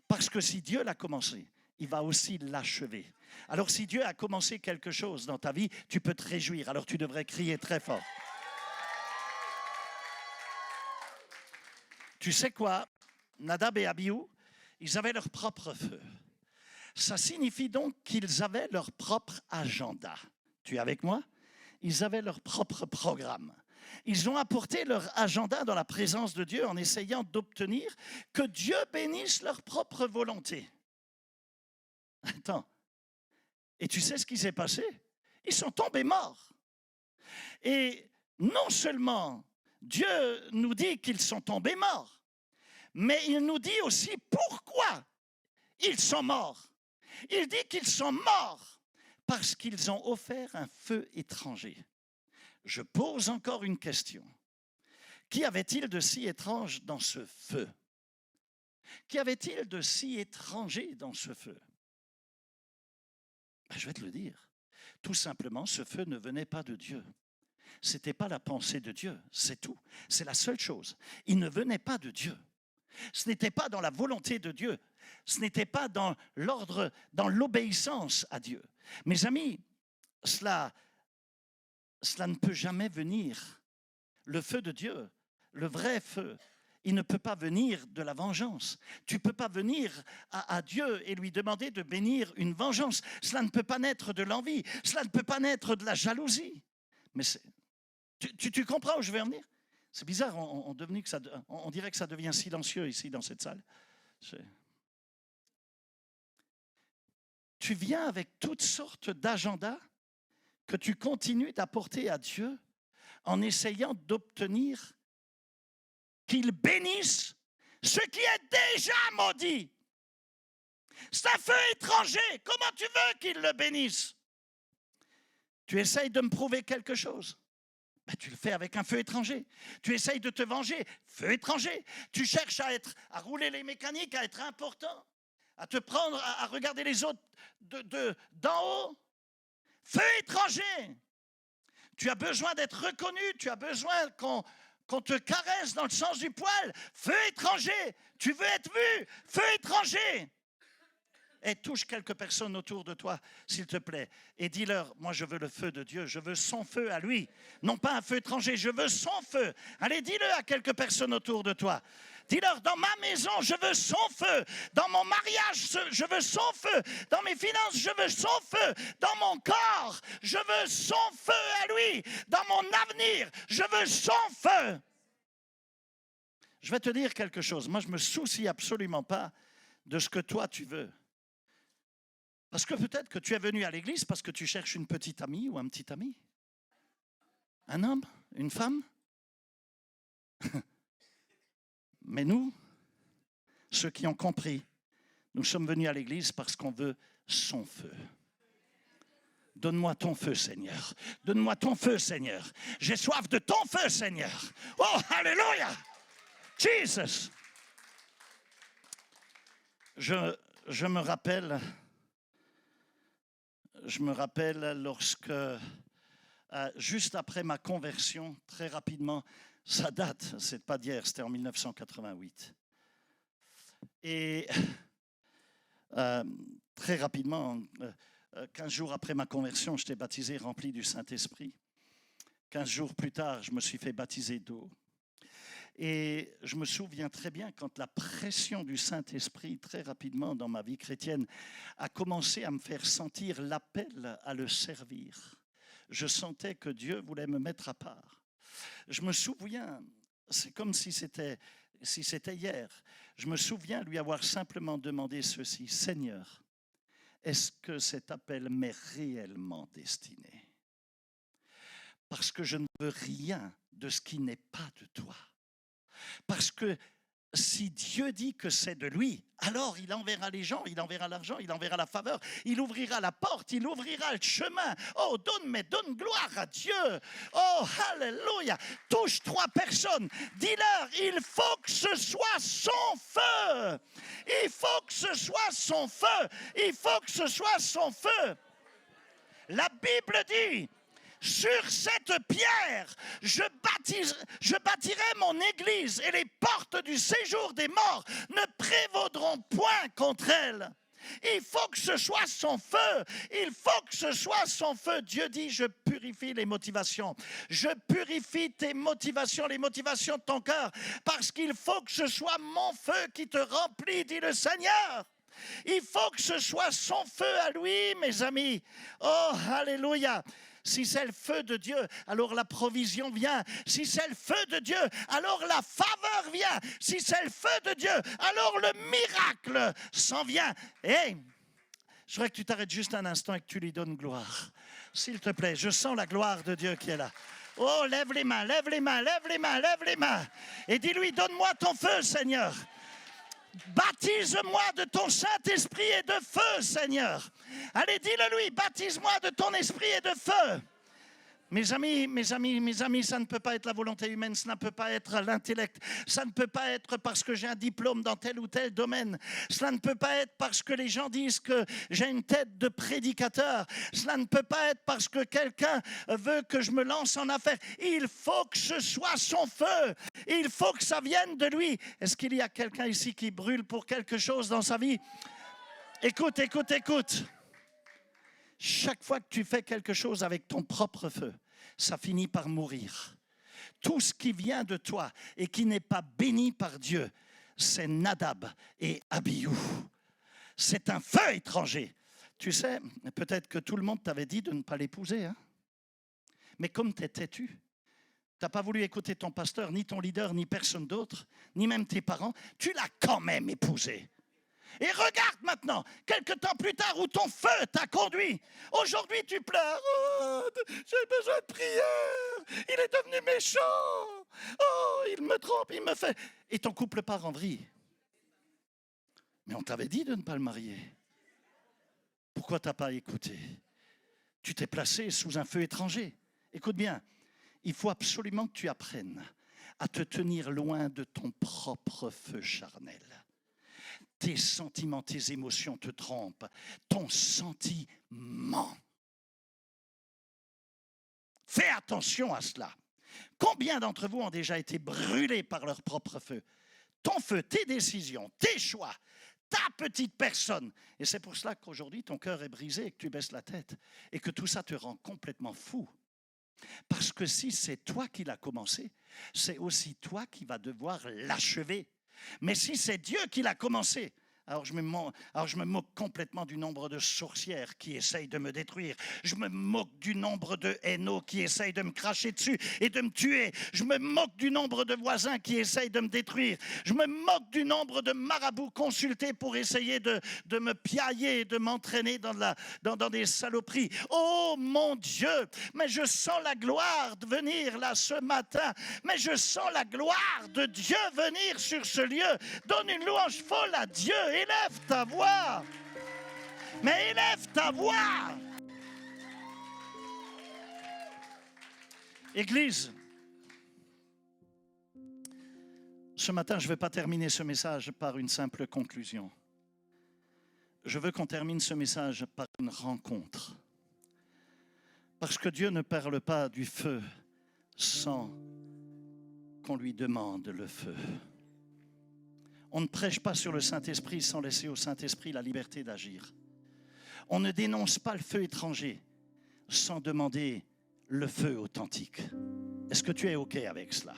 Parce que si Dieu l'a commencé, il va aussi l'achever. Alors si Dieu a commencé quelque chose dans ta vie, tu peux te réjouir. Alors tu devrais crier très fort. Tu sais quoi? Nadab et Abihu, ils avaient leur propre feu. Ça signifie donc qu'ils avaient leur propre agenda. Tu es avec moi? Ils avaient leur propre programme. Ils ont apporté leur agenda dans la présence de Dieu en essayant d'obtenir que Dieu bénisse leur propre volonté. Attends. Et tu sais ce qui s'est passé? Ils sont tombés morts. Et non seulement Dieu nous dit qu'ils sont tombés morts, mais il nous dit aussi pourquoi ils sont morts. Il dit qu'ils sont morts parce qu'ils ont offert un feu étranger. Je pose encore une question. Qu'y avait-il de si étrange dans ce feu? Qu'y avait-il de si étranger dans ce feu? Je vais te le dire. Tout simplement, ce feu ne venait pas de Dieu. Ce n'était pas la pensée de Dieu, c'est tout. C'est la seule chose. Il ne venait pas de Dieu. Ce n'était pas dans la volonté de Dieu. Ce n'était pas dans l'ordre, dans l'obéissance à Dieu. Mes amis, cela ne peut jamais venir. Le feu de Dieu, le vrai feu, il ne peut pas venir de la vengeance. Tu ne peux pas venir à Dieu et lui demander de bénir une vengeance. Cela ne peut pas naître de l'envie. Cela ne peut pas naître de la jalousie. Mais tu comprends où je vais en venir? C'est bizarre, on dirait que ça devient silencieux ici dans cette salle. Tu viens avec toutes sortes d'agendas que tu continues d'apporter à Dieu en essayant d'obtenir qu'il bénisse ce qui est déjà maudit. C'est un feu étranger. Comment tu veux qu'il le bénisse? Tu essayes de me prouver quelque chose. Tu le fais avec un feu étranger. Tu essayes de te venger, feu étranger. Tu cherches à rouler les mécaniques, à être important, à te prendre, à regarder les autres d'en haut. Feu étranger. Tu as besoin d'être reconnu, tu as besoin qu'on te caresse dans le sens du poil. Feu étranger. Tu veux être vu, feu étranger. Et touche quelques personnes autour de toi, s'il te plaît, et dis-leur, moi je veux le feu de Dieu, je veux son feu à lui, non pas un feu étranger, je veux son feu. Allez, dis-le à quelques personnes autour de toi. Dis-leur, dans ma maison, je veux son feu. Dans mon mariage, je veux son feu. Dans mes finances, je veux son feu. Dans mon corps, je veux son feu à lui. Dans mon avenir, je veux son feu. Je vais te dire quelque chose. Moi, je ne me soucie absolument pas de ce que toi, tu veux. Parce que peut-être que tu es venu à l'église parce que tu cherches une petite amie ou un petit ami. Un homme, une femme. Mais nous, ceux qui ont compris, nous sommes venus à l'église parce qu'on veut son feu. Donne-moi ton feu, Seigneur. Donne-moi ton feu, Seigneur. J'ai soif de ton feu, Seigneur. Oh, alléluia! Jesus! Je me rappelle lorsque, juste après ma conversion, très rapidement, ça date, c'est pas d'hier, c'était en 1988. Et très rapidement, 15 jours après ma conversion, j'étais baptisé, rempli du Saint-Esprit. 15 jours plus tard, je me suis fait baptiser d'eau. Et je me souviens très bien quand la pression du Saint-Esprit, très rapidement dans ma vie chrétienne, a commencé à me faire sentir l'appel à le servir. Je sentais que Dieu voulait me mettre à part. Je me souviens, c'est comme si c'était hier, je me souviens lui avoir simplement demandé ceci: Seigneur, est-ce que cet appel m'est réellement destiné? Parce que je ne veux rien de ce qui n'est pas de toi. Parce que si Dieu dit que c'est de lui, alors il enverra les gens, il enverra l'argent, il enverra la faveur, il ouvrira la porte, il ouvrira le chemin. Oh, donne gloire à Dieu. Oh, alléluia. Touche 3 personnes. Dis-leur, il faut que ce soit son feu. Il faut que ce soit son feu. Il faut que ce soit son feu. La Bible dit: sur cette pierre, je bâtirai mon église et les portes du séjour des morts ne prévaudront point contre elle. Il faut que ce soit son feu. Il faut que ce soit son feu. Dieu dit: je purifie les motivations. Je purifie tes motivations, les motivations de ton cœur, parce qu'il faut que ce soit mon feu qui te remplit, dit le Seigneur. Il faut que ce soit son feu à lui, mes amis. Oh, alléluia. Si c'est le feu de Dieu, alors la provision vient. Si c'est le feu de Dieu, alors la faveur vient. Si c'est le feu de Dieu, alors le miracle s'en vient. Hey, je voudrais que tu t'arrêtes juste un instant et que tu lui donnes gloire. S'il te plaît, je sens la gloire de Dieu qui est là. Oh, lève les mains, lève les mains, lève les mains, lève les mains. Et dis-lui: donne-moi ton feu, Seigneur. Baptise-moi de ton Saint-Esprit et de feu, Seigneur. Allez, dis-le lui: baptise-moi de ton esprit et de feu. Mes amis, ça ne peut pas être la volonté humaine, ça ne peut pas être l'intellect, ça ne peut pas être parce que j'ai un diplôme dans tel ou tel domaine, cela ne peut pas être parce que les gens disent que j'ai une tête de prédicateur, cela ne peut pas être parce que quelqu'un veut que je me lance en affaires. Il faut que ce soit son feu, il faut que ça vienne de lui. Est-ce qu'il y a quelqu'un ici qui brûle pour quelque chose dans sa vie? Écoute. Chaque fois que tu fais quelque chose avec ton propre feu, ça finit par mourir. Tout ce qui vient de toi et qui n'est pas béni par Dieu, c'est Nadab et Abihu. C'est un feu étranger. Tu sais, peut-être que tout le monde t'avait dit de ne pas l'épouser, hein? Mais comme tu es têtu, tu n'as pas voulu écouter ton pasteur, ni ton leader, ni personne d'autre, ni même tes parents, tu l'as quand même épousé. Et regarde maintenant, quelque temps plus tard, où ton feu t'a conduit. Aujourd'hui, tu pleures. Oh, j'ai besoin de prière. Il est devenu méchant. Oh, il me trompe, il me fait... Et ton couple part en vrille. Mais on t'avait dit de ne pas le marier. Pourquoi tu n'as pas écouté? Tu t'es placé sous un feu étranger. Écoute bien, il faut absolument que tu apprennes à te tenir loin de ton propre feu charnel. Tes sentiments, tes émotions te trompent. Ton sentiment. Fais attention à cela. Combien d'entre vous ont déjà été brûlés par leur propre feu? Ton feu, tes décisions, tes choix, ta petite personne. Et c'est pour cela qu'aujourd'hui, ton cœur est brisé et que tu baisses la tête. Et que tout ça te rend complètement fou. Parce que si c'est toi qui l'as commencé, c'est aussi toi qui vas devoir l'achever. Mais si c'est Dieu qui l'a commencé, Alors je me moque complètement du nombre de sorcières qui essayent de me détruire. Je me moque du nombre de haineux qui essayent de me cracher dessus et de me tuer. Je me moque du nombre de voisins qui essayent de me détruire. Je me moque du nombre de marabouts consultés pour essayer de me piailler, de m'entraîner dans des saloperies. Oh mon Dieu, mais je sens la gloire de venir là ce matin. Mais je sens la gloire de Dieu venir sur ce lieu. Donne une louange folle à Dieu. Élève ta voix. Mais élève ta voix. Église, ce matin, je ne vais pas terminer ce message par une simple conclusion. Je veux qu'on termine ce message par une rencontre. Parce que Dieu ne parle pas du feu sans qu'on lui demande le feu. On ne prêche pas sur le Saint-Esprit sans laisser au Saint-Esprit la liberté d'agir. On ne dénonce pas le feu étranger sans demander le feu authentique. Est-ce que tu es OK avec cela?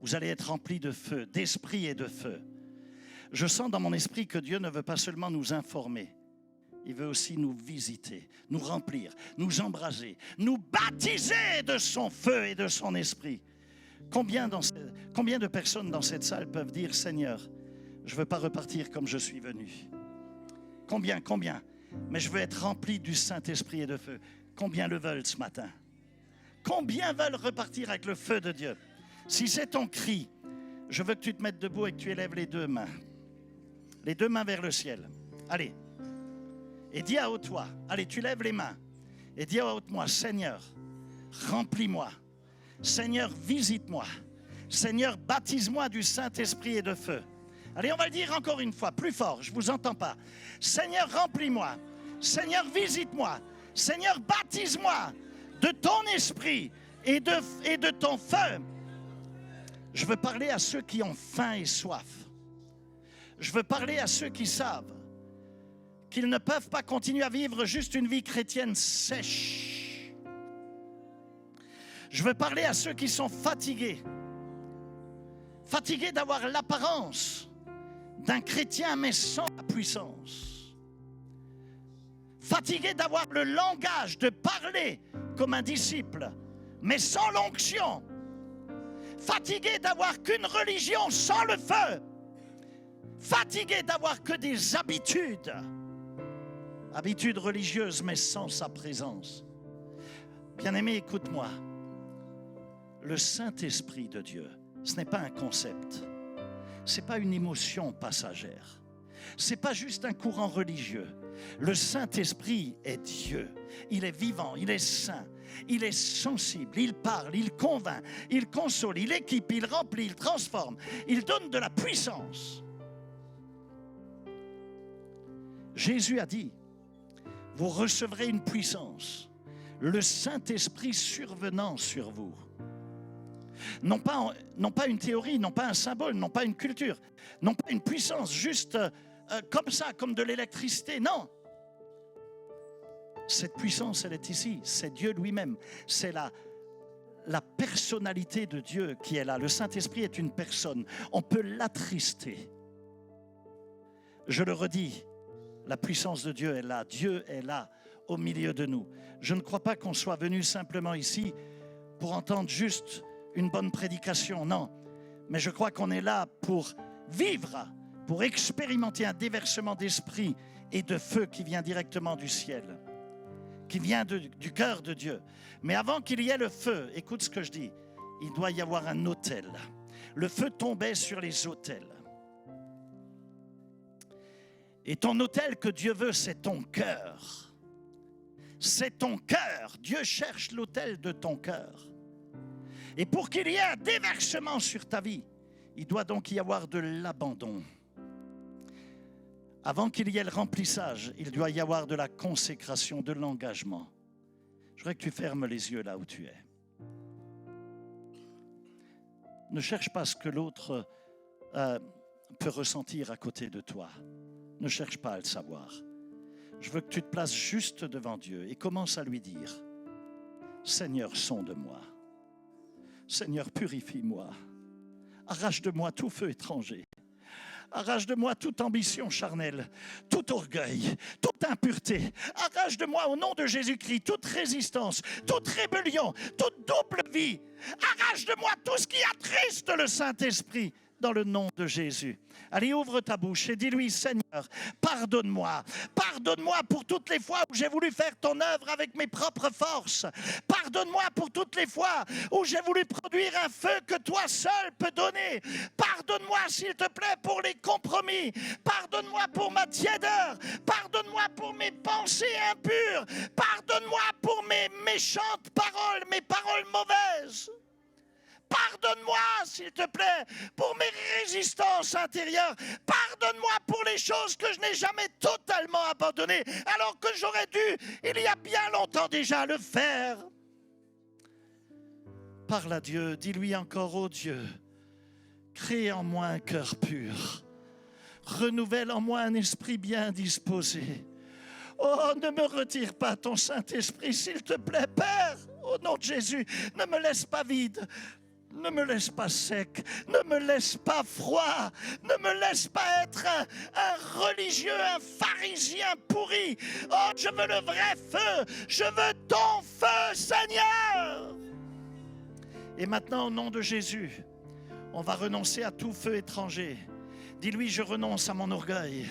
Vous allez être remplis de feu, d'esprit et de feu. Je sens dans mon esprit que Dieu ne veut pas seulement nous informer. Il veut aussi nous visiter, nous remplir, nous embraser, nous baptiser de son feu et de son esprit. Combien de personnes dans cette salle peuvent dire « Seigneur, je ne veux pas repartir comme je suis venu ». Combien? Mais je veux être rempli du Saint-Esprit et de feu. Combien le veulent ce matin? Combien veulent repartir avec le feu de Dieu? Si c'est ton cri, je veux que tu te mettes debout et que tu élèves les deux mains. Les deux mains vers le ciel. Allez. Et dis à haute voix. Allez, tu lèves les mains. Et dis à haute voix, Seigneur, remplis-moi. Seigneur, visite-moi. Seigneur, baptise-moi du Saint-Esprit et de feu. Allez, on va le dire encore une fois, plus fort, je ne vous entends pas. Seigneur, remplis-moi. Seigneur, visite-moi. Seigneur, baptise-moi de ton esprit et de ton feu. Je veux parler à ceux qui ont faim et soif. Je veux parler à ceux qui savent qu'ils ne peuvent pas continuer à vivre juste une vie chrétienne sèche. Je veux parler à ceux qui sont fatigués. Fatigués d'avoir l'apparence d'un chrétien mais sans la puissance. Fatigués d'avoir le langage de parler comme un disciple mais sans l'onction. Fatigués d'avoir qu'une religion sans le feu. Fatigués d'avoir que des habitudes religieuses mais sans sa présence. Bien-aimé, écoute-moi. Le Saint-Esprit de Dieu, ce n'est pas un concept. Ce n'est pas une émotion passagère. Ce n'est pas juste un courant religieux. Le Saint-Esprit est Dieu. Il est vivant, il est saint, il est sensible, il parle, il convainc, il console, il équipe, il remplit, il transforme, il donne de la puissance. Jésus a dit, vous recevrez une puissance, le Saint-Esprit survenant sur vous. Non pas une théorie, non pas un symbole, non pas une culture, non pas une puissance juste comme ça, comme de l'électricité, non. Cette puissance, elle est ici, c'est Dieu lui-même, c'est la personnalité de Dieu qui est là. Le Saint-Esprit est une personne, on peut l'attrister. Je le redis, la puissance de Dieu est là, Dieu est là au milieu de nous. Je ne crois pas qu'on soit venu simplement ici pour entendre juste une bonne prédication, non. Mais je crois qu'on est là pour vivre, pour expérimenter un déversement d'esprit et de feu qui vient directement du ciel, qui vient du cœur de Dieu. Mais avant qu'il y ait le feu, écoute ce que je dis, il doit y avoir un autel. Le feu tombait sur les autels. Et ton autel que Dieu veut, c'est ton cœur. C'est ton cœur. Dieu cherche l'autel de ton cœur. Et pour qu'il y ait un déversement sur ta vie, il doit donc y avoir de l'abandon. Avant qu'il y ait le remplissage, il doit y avoir de la consécration, de l'engagement. Je voudrais que tu fermes les yeux là où tu es. Ne cherche pas ce que l'autre peut ressentir à côté de toi. Ne cherche pas à le savoir. Je veux que tu te places juste devant Dieu et commence à lui dire, Seigneur, sonde-moi. Seigneur, purifie-moi. Arrache de moi tout feu étranger. Arrache de moi toute ambition charnelle, tout orgueil, toute impureté. Arrache de moi au nom de Jésus-Christ toute résistance, toute rébellion, toute double vie. Arrache de moi tout ce qui attriste le Saint-Esprit dans le nom de Jésus. Allez, ouvre ta bouche et dis-lui, Seigneur, pardonne-moi. Pardonne-moi pour toutes les fois où j'ai voulu faire ton œuvre avec mes propres forces. Pardonne-moi pour toutes les fois où j'ai voulu produire un feu que toi seul peux donner. Pardonne-moi, s'il te plaît, pour les compromis. Pardonne-moi pour ma tiédeur. Pardonne-moi pour mes pensées impures. Pardonne-moi pour mes méchantes paroles, mes paroles mauvaises. Pardonne-moi, s'il te plaît, pour mes résistances intérieures. Pardonne-moi pour les choses que je n'ai jamais totalement abandonnées, alors que j'aurais dû, il y a bien longtemps déjà, le faire. Parle à Dieu, dis-lui encore, ô Dieu, crée en moi un cœur pur. Renouvelle en moi un esprit bien disposé. Oh, ne me retire pas ton Saint-Esprit, s'il te plaît, Père, au nom de Jésus. Ne me laisse pas vide. Ne me laisse pas sec, ne me laisse pas froid, ne me laisse pas être un religieux, un pharisien pourri. Oh, je veux le vrai feu, je veux ton feu, Seigneur. Et maintenant, au nom de Jésus, on va renoncer à tout feu étranger. Dis-lui, je renonce à mon orgueil,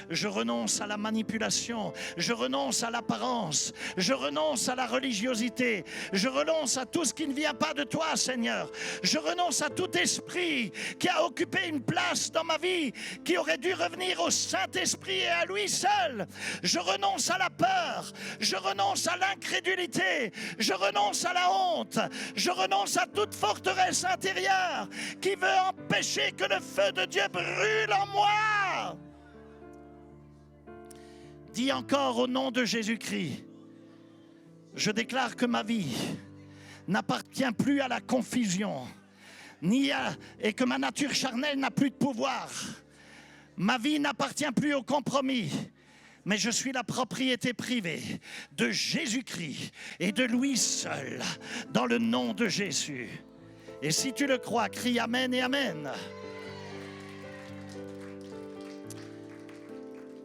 je renonce à la manipulation, je renonce à l'apparence, je renonce à la religiosité, je renonce à tout ce qui ne vient pas de toi, Seigneur. Je renonce à tout esprit qui a occupé une place dans ma vie, qui aurait dû revenir au Saint-Esprit et à lui seul. Je renonce à la peur, je renonce à l'incrédulité, je renonce à la honte, je renonce à toute forteresse intérieure qui veut empêcher que le feu de Dieu brûle en moi. Dis encore au nom de Jésus-Christ, je déclare que ma vie n'appartient plus à la confusion, et que ma nature charnelle n'a plus de pouvoir. Ma vie n'appartient plus au compromis, mais je suis la propriété privée de Jésus-Christ et de lui seul, dans le nom de Jésus. Et si tu le crois, crie Amen et Amen.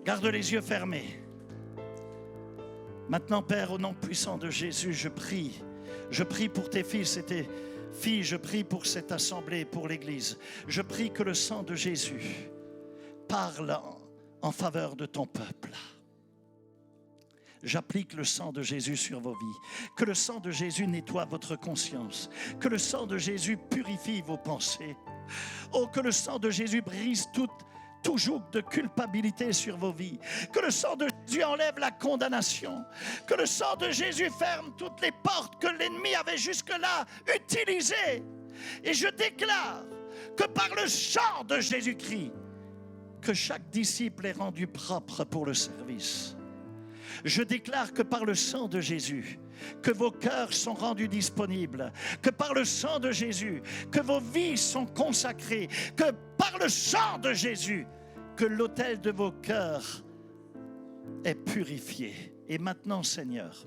Garde les yeux fermés. Maintenant, Père, au nom puissant de Jésus, je prie. Je prie pour tes fils et tes filles. Je prie pour cette assemblée, pour l'Église. Je prie que le sang de Jésus parle en faveur de ton peuple. J'applique le sang de Jésus sur vos vies. Que le sang de Jésus nettoie votre conscience. Que le sang de Jésus purifie vos pensées. Oh, que le sang de Jésus brise tout joug de culpabilité sur vos vies. Que le sang de Jésus enlève la condamnation. Que le sang de Jésus ferme toutes les portes que l'ennemi avait jusque-là utilisées. Et je déclare que par le sang de Jésus-Christ, que chaque disciple est rendu propre pour le service. Je déclare que par le sang de Jésus, que vos cœurs sont rendus disponibles, que par le sang de Jésus, que vos vies sont consacrées, que par le sang de Jésus, que l'autel de vos cœurs est purifié. Et maintenant, Seigneur,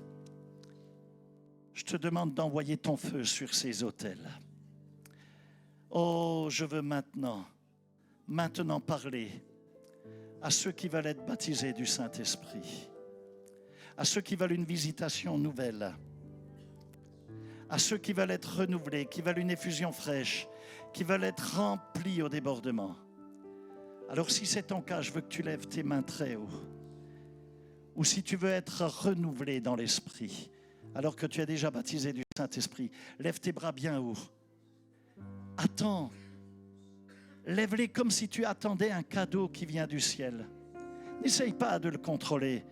je te demande d'envoyer ton feu sur ces autels. Oh, je veux maintenant parler à ceux qui veulent être baptisés du Saint-Esprit, à ceux qui veulent une visitation nouvelle, à ceux qui veulent être renouvelés, qui veulent une effusion fraîche, qui veulent être remplis au débordement. Alors si c'est ton cas, je veux que tu lèves tes mains très haut. Ou si tu veux être renouvelé dans l'esprit, alors que tu es déjà baptisé du Saint-Esprit, lève tes bras bien haut. Attends. Lève-les comme si tu attendais un cadeau qui vient du ciel. N'essaye pas de le contrôler.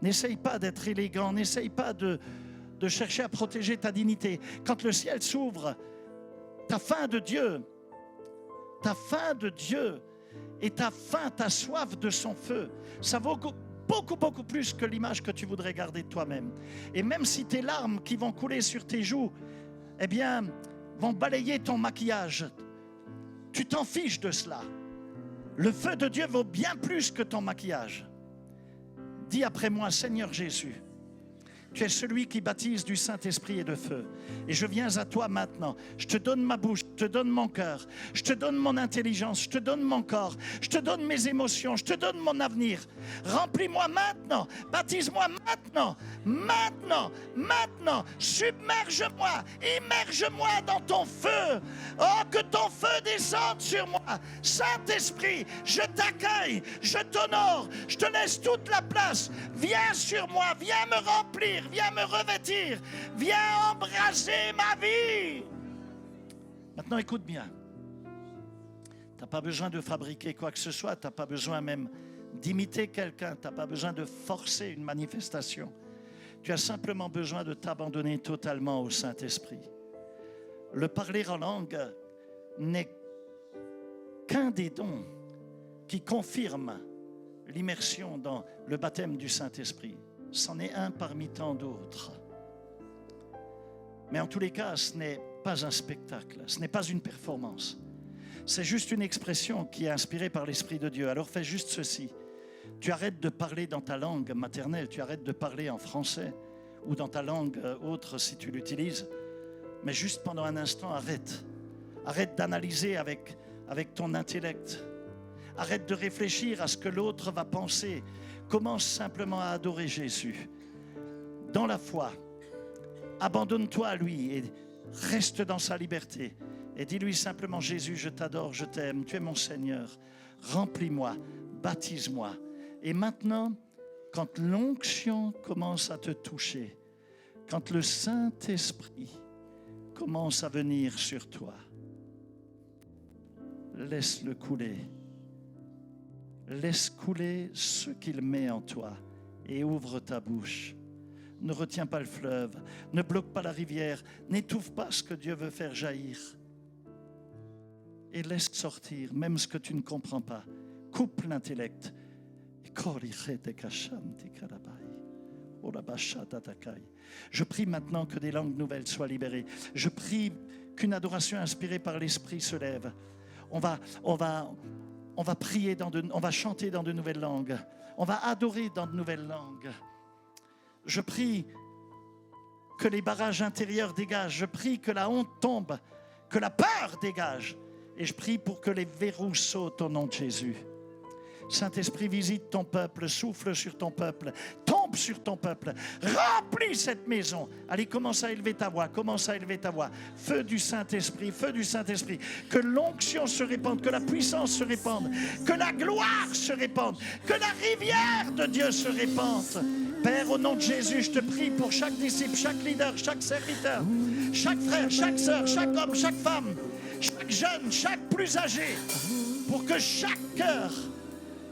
N'essaye pas d'être élégant. N'essaye pas de chercher à protéger ta dignité. Quand le ciel s'ouvre, ta faim de Dieu et ta faim, ta soif de son feu, ça vaut beaucoup plus que l'image que tu voudrais garder de toi-même. Et même si tes larmes qui vont couler sur tes joues, eh bien, vont balayer ton maquillage, tu t'en fiches de cela. Le feu de Dieu vaut bien plus que ton maquillage. Dis après moi, Seigneur Jésus, Tu es celui qui baptise du Saint-Esprit et de feu. Et je viens à toi maintenant. Je te donne ma bouche, je te donne mon cœur, je te donne mon intelligence, je te donne mon corps, je te donne mes émotions, je te donne mon avenir. Remplis-moi maintenant, baptise-moi maintenant, maintenant. Submerge-moi, immerge-moi dans ton feu. Oh, que ton feu descende sur moi. Saint-Esprit, je t'accueille, je t'honore, je te laisse toute la place. Viens sur moi, viens me remplir. Viens me revêtir, viens embraser ma vie. Maintenant, écoute bien. Tu n'as pas besoin de fabriquer quoi que ce soit, tu n'as pas besoin même d'imiter quelqu'un, tu n'as pas besoin de forcer une manifestation. Tu as simplement besoin de t'abandonner totalement au Saint-Esprit. Le parler en langue n'est qu'un des dons qui confirme l'immersion dans le baptême du Saint-Esprit. C'en est un parmi tant d'autres. Mais en tous les cas, ce n'est pas un spectacle, ce n'est pas une performance. C'est juste une expression qui est inspirée par l'Esprit de Dieu. Alors fais juste ceci. Tu arrêtes de parler dans ta langue maternelle, tu arrêtes de parler en français ou dans ta langue autre si tu l'utilises. Mais juste pendant un instant, arrête. Arrête d'analyser avec ton intellect. Arrête de réfléchir à ce que l'autre va penser. Commence simplement à adorer Jésus. Dans la foi, abandonne-toi à lui et reste dans sa liberté. Et dis-lui simplement, Jésus, je t'adore, je t'aime, tu es mon Seigneur. Remplis-moi, baptise-moi. Et maintenant, quand l'onction commence à te toucher, quand le Saint-Esprit commence à venir sur toi, laisse-le couler. Laisse couler ce qu'il met en toi et ouvre ta bouche. Ne retiens pas le fleuve, ne bloque pas la rivière, n'étouffe pas ce que Dieu veut faire jaillir. Et laisse sortir même ce que tu ne comprends pas. Coupe l'intellect. Je prie maintenant que des langues nouvelles soient libérées. Je prie qu'une adoration inspirée par l'Esprit se lève. On va prier, on va chanter dans de nouvelles langues. On va adorer dans de nouvelles langues. Je prie que les barrages intérieurs dégagent. Je prie que la honte tombe, que la peur dégage. Et je prie pour que les verrous sautent au nom de Jésus. Saint-Esprit, visite ton peuple, souffle sur ton peuple, tombe sur ton peuple, remplis cette maison. Allez, commence à élever ta voix, Feu du Saint-Esprit, que l'onction se répande, que la puissance se répande, que la gloire se répande, que la rivière de Dieu se répande. Père, au nom de Jésus, je te prie pour chaque disciple, chaque leader, chaque serviteur, chaque frère, chaque sœur, chaque homme, chaque femme, chaque jeune, chaque plus âgé, pour que chaque cœur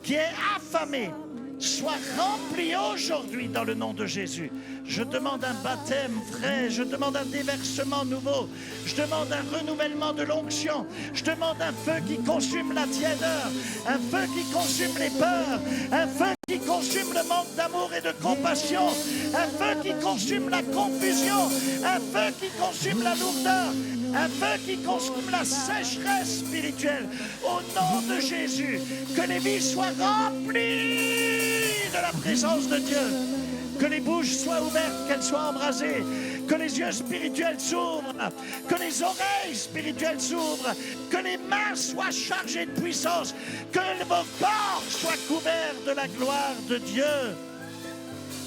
qui est affamé soit rempli aujourd'hui dans le nom de Jésus. Je demande un baptême frais, je demande un déversement nouveau, je demande un renouvellement de l'onction, je demande un feu qui consume la tiédeur, un feu qui consume les peurs, un feu qui consume le manque d'amour et de compassion, un feu qui consume la confusion, un feu qui consume la lourdeur, un feu qui consume la sécheresse spirituelle. Au nom de Jésus, que les vies soient remplies de la présence de Dieu. Que les bouches soient ouvertes, qu'elles soient embrasées. Que les yeux spirituels s'ouvrent. Que les oreilles spirituelles s'ouvrent. Que les mains soient chargées de puissance. Que vos corps soient couverts de la gloire de Dieu.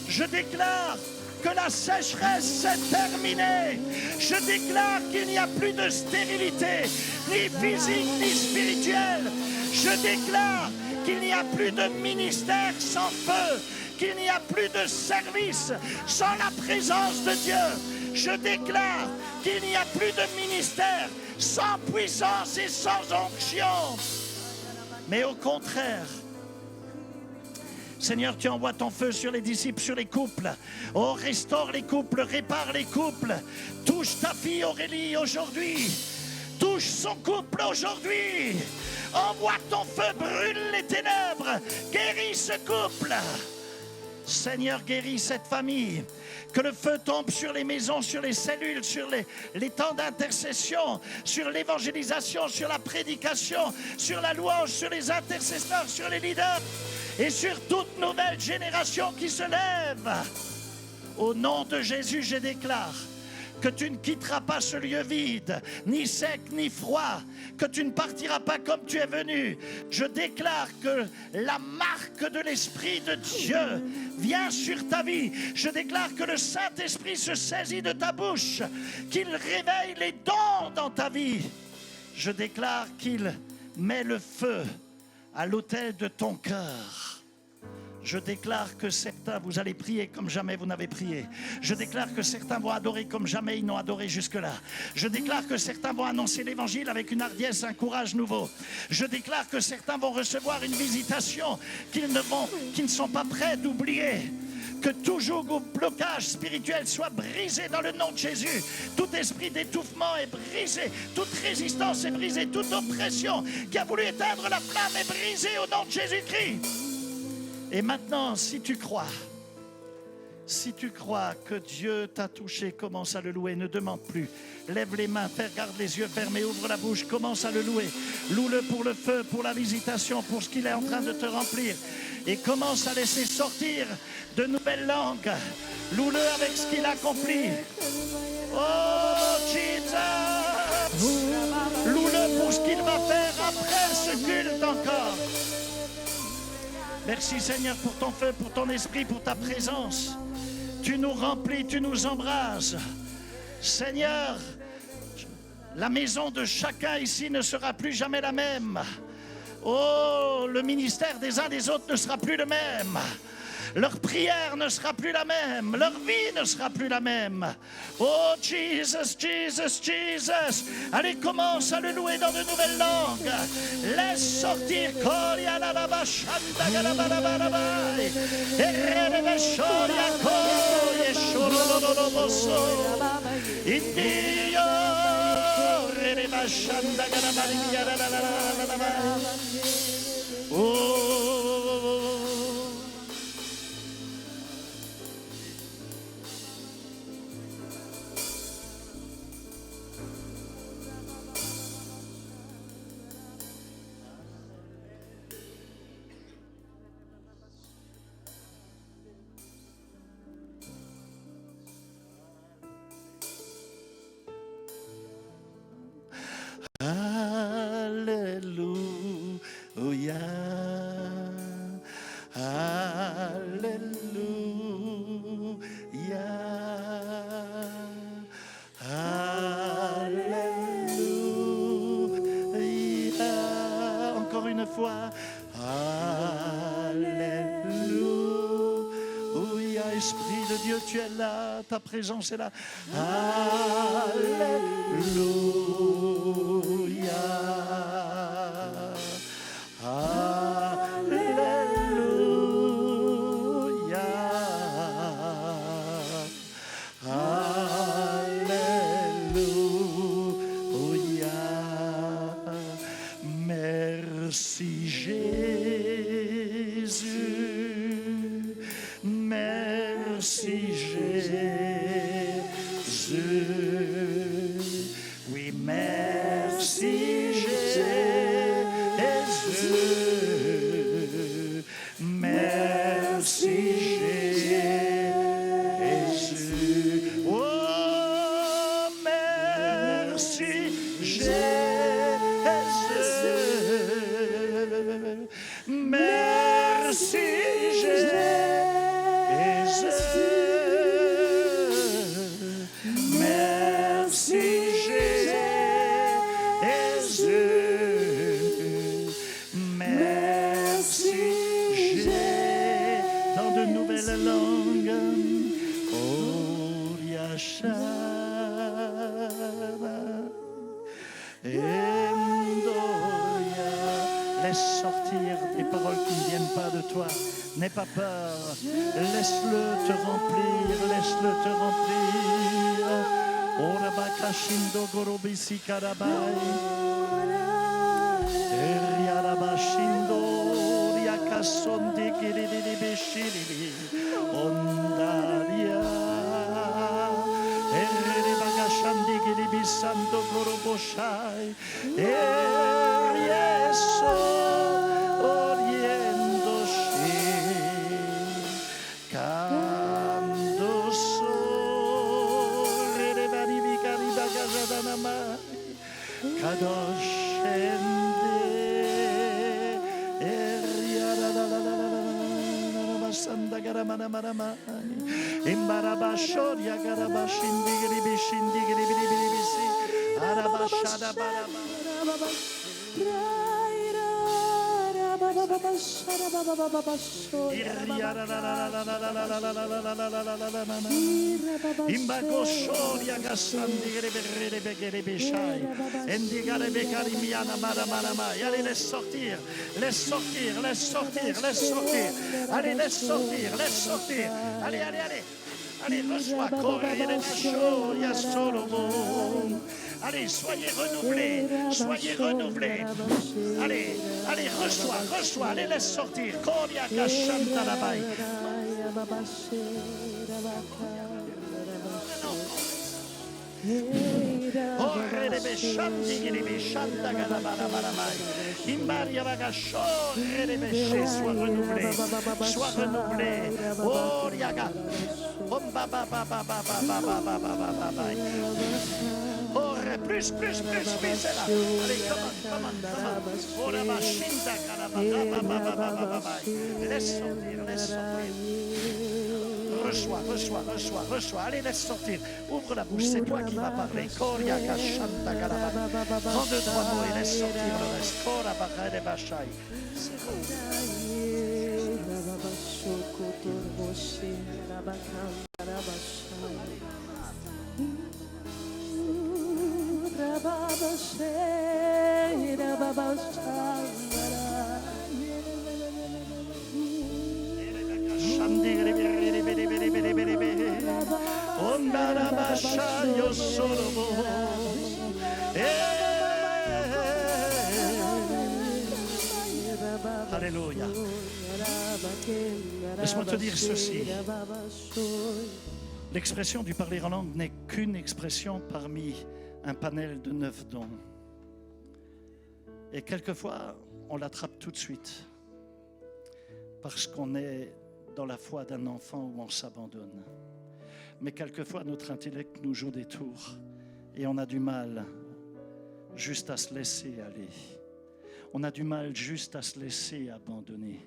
Je déclare que la sécheresse s'est terminée. Je déclare qu'il n'y a plus de stérilité, ni physique, ni spirituelle. Je déclare qu'il n'y a plus de ministère sans feu, qu'il n'y a plus de service sans la présence de Dieu. Je déclare qu'il n'y a plus de ministère sans puissance et sans onction. Mais au contraire, Seigneur, tu envoies ton feu sur les disciples, sur les couples. Oh, restaure les couples, répare les couples. Touche ta fille Aurélie aujourd'hui. Touche son couple aujourd'hui. Envoie ton feu, brûle les ténèbres. Guéris ce couple. Seigneur, guéris cette famille. Que le feu tombe sur les maisons, sur les cellules, sur les temps d'intercession, sur l'évangélisation, sur la prédication, sur la louange, sur les intercesseurs, sur les leaders et sur toute nouvelle génération qui se lève. Au nom de Jésus, je déclare que tu ne quitteras pas ce lieu vide, ni sec, ni froid, que tu ne partiras pas comme tu es venu. Je déclare que la marque de l'Esprit de Dieu vient sur ta vie. Je déclare que le Saint-Esprit se saisit de ta bouche, qu'il réveille les dons dans ta vie. Je déclare qu'il met le feu à l'autel de ton cœur. Je déclare que certains, vous allez prier comme jamais vous n'avez prié. Je déclare que certains vont adorer comme jamais ils n'ont adoré jusque-là. Je déclare que certains vont annoncer l'évangile avec une hardiesse, un courage nouveau. Je déclare que certains vont recevoir une visitation qu'ils ne sont pas prêts d'oublier. Que tout joug ou blocage spirituel soit brisé dans le nom de Jésus. Tout esprit d'étouffement est brisé. Toute résistance est brisée. Toute oppression qui a voulu éteindre la flamme est brisée au nom de Jésus-Christ. Et maintenant, si tu crois que Dieu t'a touché, commence à le louer, ne demande plus. Lève les mains, garde les yeux fermés, ouvre la bouche, commence à le louer. Loue-le pour le feu, pour la visitation, pour ce qu'il est en train de te remplir. Et commence à laisser sortir de nouvelles langues. Loue-le avec ce qu'il accomplit. Oh, Jesus! Loue-le pour ce qu'il va faire après ce culte encore. Merci Seigneur pour ton feu, pour ton esprit, pour ta présence. Tu nous remplis, tu nous embrases. Seigneur, la maison de chacun ici ne sera plus jamais la même. Oh, le ministère des uns des autres ne sera plus le même. Leur prière ne sera plus la même. Leur vie ne sera plus la même. Oh, Jesus, Jesus, Jesus. Allez, commence à le louer dans de nouvelles langues. Laisse sortir. Oh. Alléluia, Alléluia, Alléluia. Encore une fois, Alléluia. Esprit de Dieu, tu es là, ta présence est là. Alléluia. Alléluia. Alléluia. Merci Jésus. Merci Jésus. Oui, merci Jésus. Merci Jésus. Oh, merci Jésus. Merci Jésus. Merci Jésus. Merci Jésus. Dans de nouvelles langues. Oh, Yashara. Endoya. Laisse sortir des paroles qui ne viennent pas de toi. N'aie pas peur. Laisse-le te remplir. Laisse-le te remplir. Ora bakashindo gorobisi karabai. Eriarabashindo riakasonde kiridi beshiri. Ondaria. Eribagashandi kiribisando goroboshai. Erieso. Oriendoshi. Candos. Shadanamai. Kadosh Ende. Sanda garamana marama imbarabashor ya garabashindi gribishindi gribibisi arabashada baraba imbagoshor ya gasandi gribibishai endigare bekarimiana marama. Allez, laisse sortir, laisse sortir, laisse sortir, laisse sortir. Allez, laisse sortir, laisse sortir. Allez, allez, allez. Allez, reçois, Corée, Solomon. Allez, soyez renouvelés, soyez renouvelés. Allez, allez, reçois, reçois. Allez, laisse sortir. Corée, Kashantalabai. Sois renouvelé, sois renouvelé. Oh, Yaga. Oh, plus, c'est là. Allez, comment. Oh, la machine laisse sortir, laisse sortir. Reçois. Allez, laisse sortir. Ouvre la bouche, c'est toi qui vas parler. Prends 2-3 mots et laisse sortir le reste. Alléluia. Laisse-moi te dire ceci. L'expression du parler en langue n'est qu'une expression parmi un panel de 9 dons. Et quelquefois, on l'attrape tout de suite parce qu'on est dans la foi d'un enfant où on s'abandonne. Mais quelquefois, notre intellect nous joue des tours et on a du mal juste à se laisser aller. On a du mal juste à se laisser abandonner.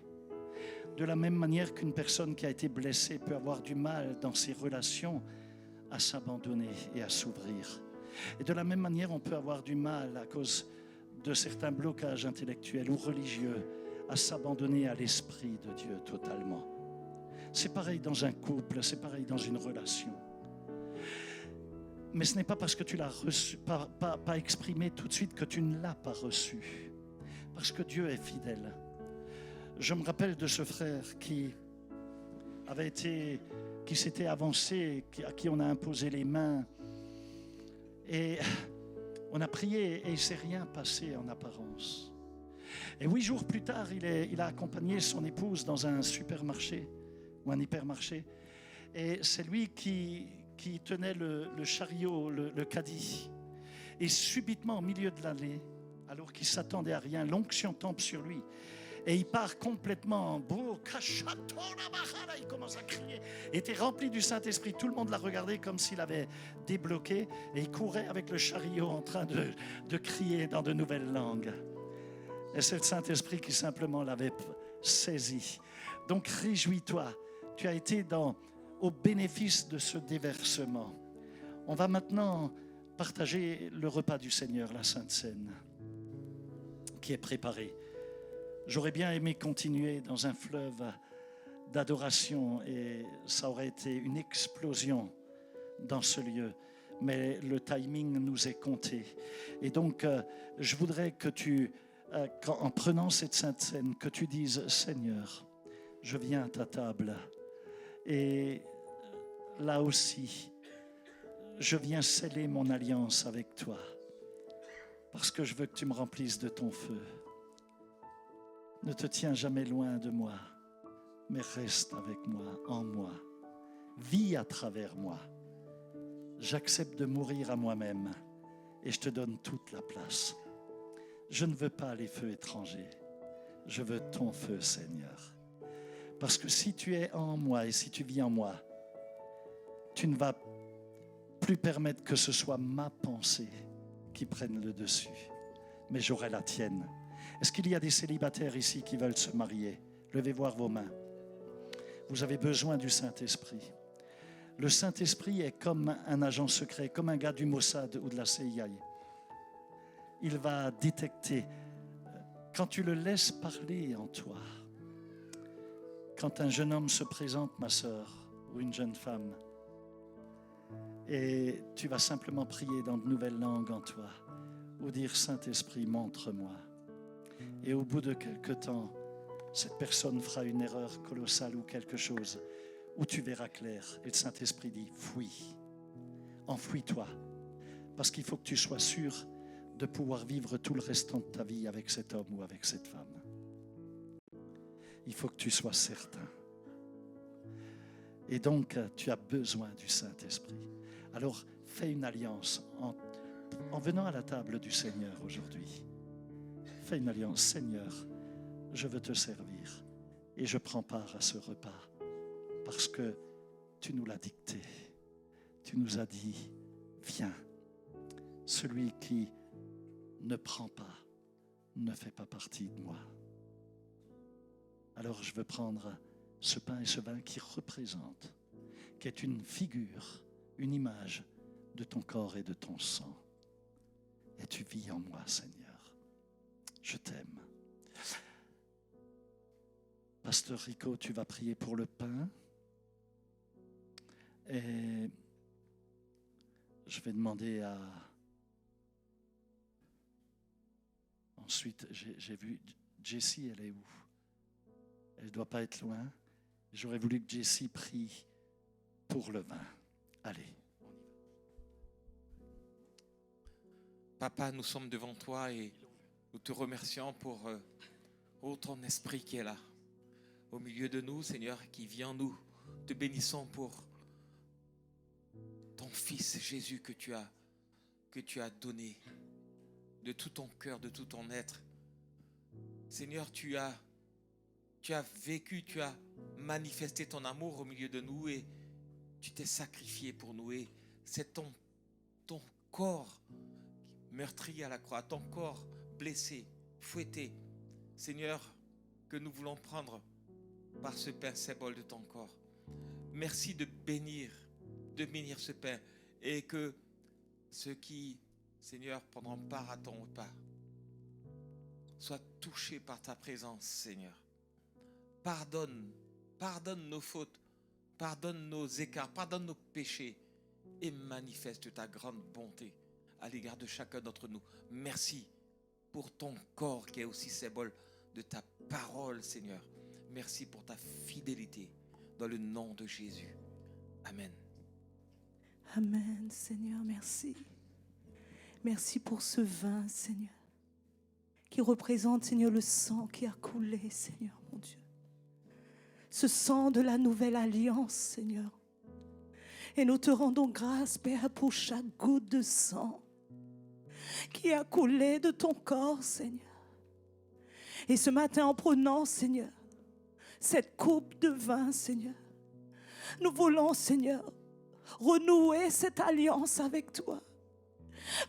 De la même manière qu'une personne qui a été blessée peut avoir du mal dans ses relations à s'abandonner et à s'ouvrir. Et de la même manière, on peut avoir du mal à cause de certains blocages intellectuels ou religieux à s'abandonner à l'Esprit de Dieu totalement. C'est pareil dans un couple, c'est pareil dans une relation. Mais ce n'est pas parce que tu l'as reçu, pas exprimé tout de suite que tu ne l'as pas reçu. Parce que Dieu est fidèle. Je me rappelle de ce frère qui s'était avancé, à qui on a imposé les mains. Et on a prié et il ne s'est rien passé en apparence. Et 8 jours plus tard, il a accompagné son épouse dans un supermarché ou un hypermarché. Et c'est lui qui tenait le chariot, le caddie. Et subitement, au milieu de l'allée, alors qu'il ne s'attendait à rien, l'onction tombe sur lui. Et il part complètement beau. Il commence à crier. Il était rempli du Saint-Esprit. Tout le monde l'a regardé comme s'il avait débloqué. Et il courait avec le chariot en train de crier dans de nouvelles langues. Et c'est le Saint-Esprit qui simplement l'avait saisi. Donc réjouis-toi. Tu as été au bénéfice de ce déversement. On va maintenant partager le repas du Seigneur, la Sainte Seine, qui est préparée. J'aurais bien aimé continuer dans un fleuve d'adoration et ça aurait été une explosion dans ce lieu. Mais le timing nous est compté. Et donc, je voudrais que en prenant cette Sainte Seine, que tu dises, Seigneur, je viens à ta table. Et là aussi, je viens sceller mon alliance avec toi. Parce que je veux que tu me remplisses de ton feu. Ne te tiens jamais loin de moi, mais reste avec moi, en moi. Vis à travers moi. J'accepte de mourir à moi-même et je te donne toute la place. Je ne veux pas les feux étrangers. Je veux ton feu, Seigneur. Parce que si tu es en moi et si tu vis en moi, tu ne vas plus permettre que ce soit ma pensée qui prenne le dessus, mais j'aurai la tienne. Est-ce qu'il y a des célibataires ici qui veulent se marier? Levez voir vos mains. Vous avez besoin du Saint-Esprit. Le Saint-Esprit est comme un agent secret, comme un gars du Mossad ou de la CIA. Il va détecter, quand tu le laisses parler en toi, quand un jeune homme se présente, ma sœur, ou une jeune femme, et tu vas simplement prier dans de nouvelles langues en toi, ou dire Saint-Esprit, montre-moi. Et au bout de quelque temps, cette personne fera une erreur colossale ou quelque chose, où tu verras clair. Et le Saint-Esprit dit, fuis, enfouis-toi, parce qu'il faut que tu sois sûr de pouvoir vivre tout le restant de ta vie avec cet homme ou avec cette femme. Il faut que tu sois certain. Et donc, tu as besoin du Saint-Esprit. Alors, fais une alliance en venant à la table du Seigneur aujourd'hui. Fais une alliance. Seigneur, je veux te servir et je prends part à ce repas parce que tu nous l'as dicté. Tu nous as dit, viens. Celui qui ne prend pas ne fait pas partie de moi. Alors je veux prendre ce pain et ce vin qui représentent, qui est une figure, une image de ton corps et de ton sang. Et tu vis en moi, Seigneur. Je t'aime. Pasteur Rico, tu vas prier pour le pain. Et je vais demander à... Ensuite, j'ai vu Jessie, elle est où? Elle ne doit pas être loin. J'aurais voulu que Jessie prie pour le vin. Allez. Papa, nous sommes devant toi et nous te remercions pour ton esprit qui est là, au milieu de nous, Seigneur, qui vient nous. Te bénissons pour ton Fils Jésus que tu as donné de tout ton cœur, de tout ton être. Seigneur, tu as vécu, tu as manifesté ton amour au milieu de nous et tu t'es sacrifié pour nous. Et c'est ton corps meurtri à la croix, ton corps blessé, fouetté, Seigneur, que nous voulons prendre par ce pain, symbole de ton corps. Merci de bénir ce pain et que ceux qui, Seigneur, prendront part à ton repas soient touchés par ta présence, Seigneur. Pardonne nos fautes, pardonne nos écarts, pardonne nos péchés et manifeste ta grande bonté à l'égard de chacun d'entre nous. Merci pour ton corps qui est aussi symbole de ta parole, Seigneur. Merci pour ta fidélité dans le nom de Jésus. Amen. Amen, Seigneur, merci. Merci pour ce vin, Seigneur, qui représente, Seigneur, le sang qui a coulé, Seigneur, mon Dieu. Ce sang de la nouvelle alliance, Seigneur. Et nous te rendons grâce, Père, pour chaque goutte de sang qui a coulé de ton corps, Seigneur. Et ce matin, en prenant, Seigneur, cette coupe de vin, Seigneur, nous voulons, Seigneur, renouer cette alliance avec toi.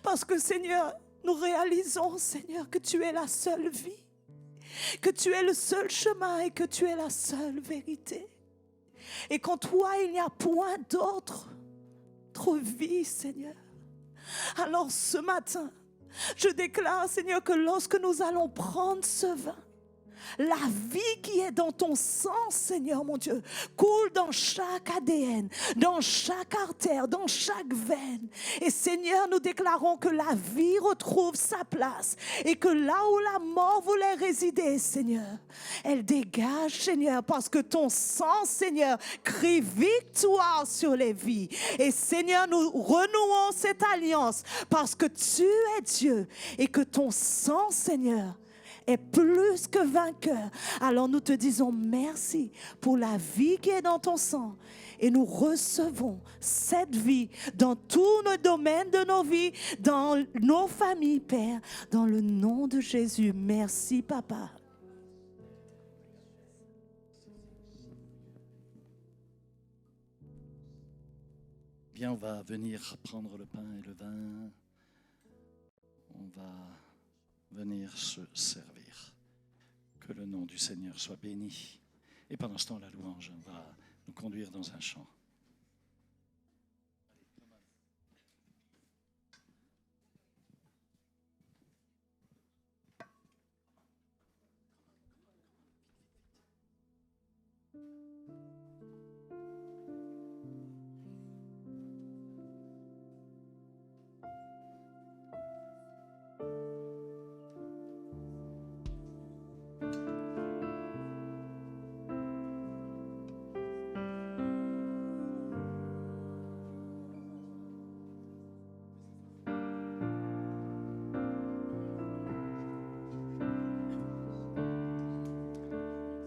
Parce que, Seigneur, nous réalisons, Seigneur, que tu es la seule vie, que tu es le seul chemin et que tu es la seule vérité. Et qu'en toi, il n'y a point d'autre vie, Seigneur. Alors ce matin, je déclare, Seigneur, que lorsque nous allons prendre ce vin, la vie qui est dans ton sang, Seigneur mon Dieu, coule dans chaque ADN, dans chaque artère, dans chaque veine. Et Seigneur, nous déclarons que la vie retrouve sa place et que là où la mort voulait résider, Seigneur, elle dégage, Seigneur, parce que ton sang, Seigneur, crie victoire sur les vies. Et Seigneur, nous renouons cette alliance parce que tu es Dieu et que ton sang, Seigneur, est plus que vainqueur. Alors nous te disons merci pour la vie qui est dans ton sang et nous recevons cette vie dans tous nos domaines de nos vies, dans nos familles, Père, dans le nom de Jésus. Merci, Papa. bien, on va venir prendre le pain et le vin. On va venir se servir. Que le nom du Seigneur soit béni. Et pendant ce temps, la louange va nous conduire dans un chant.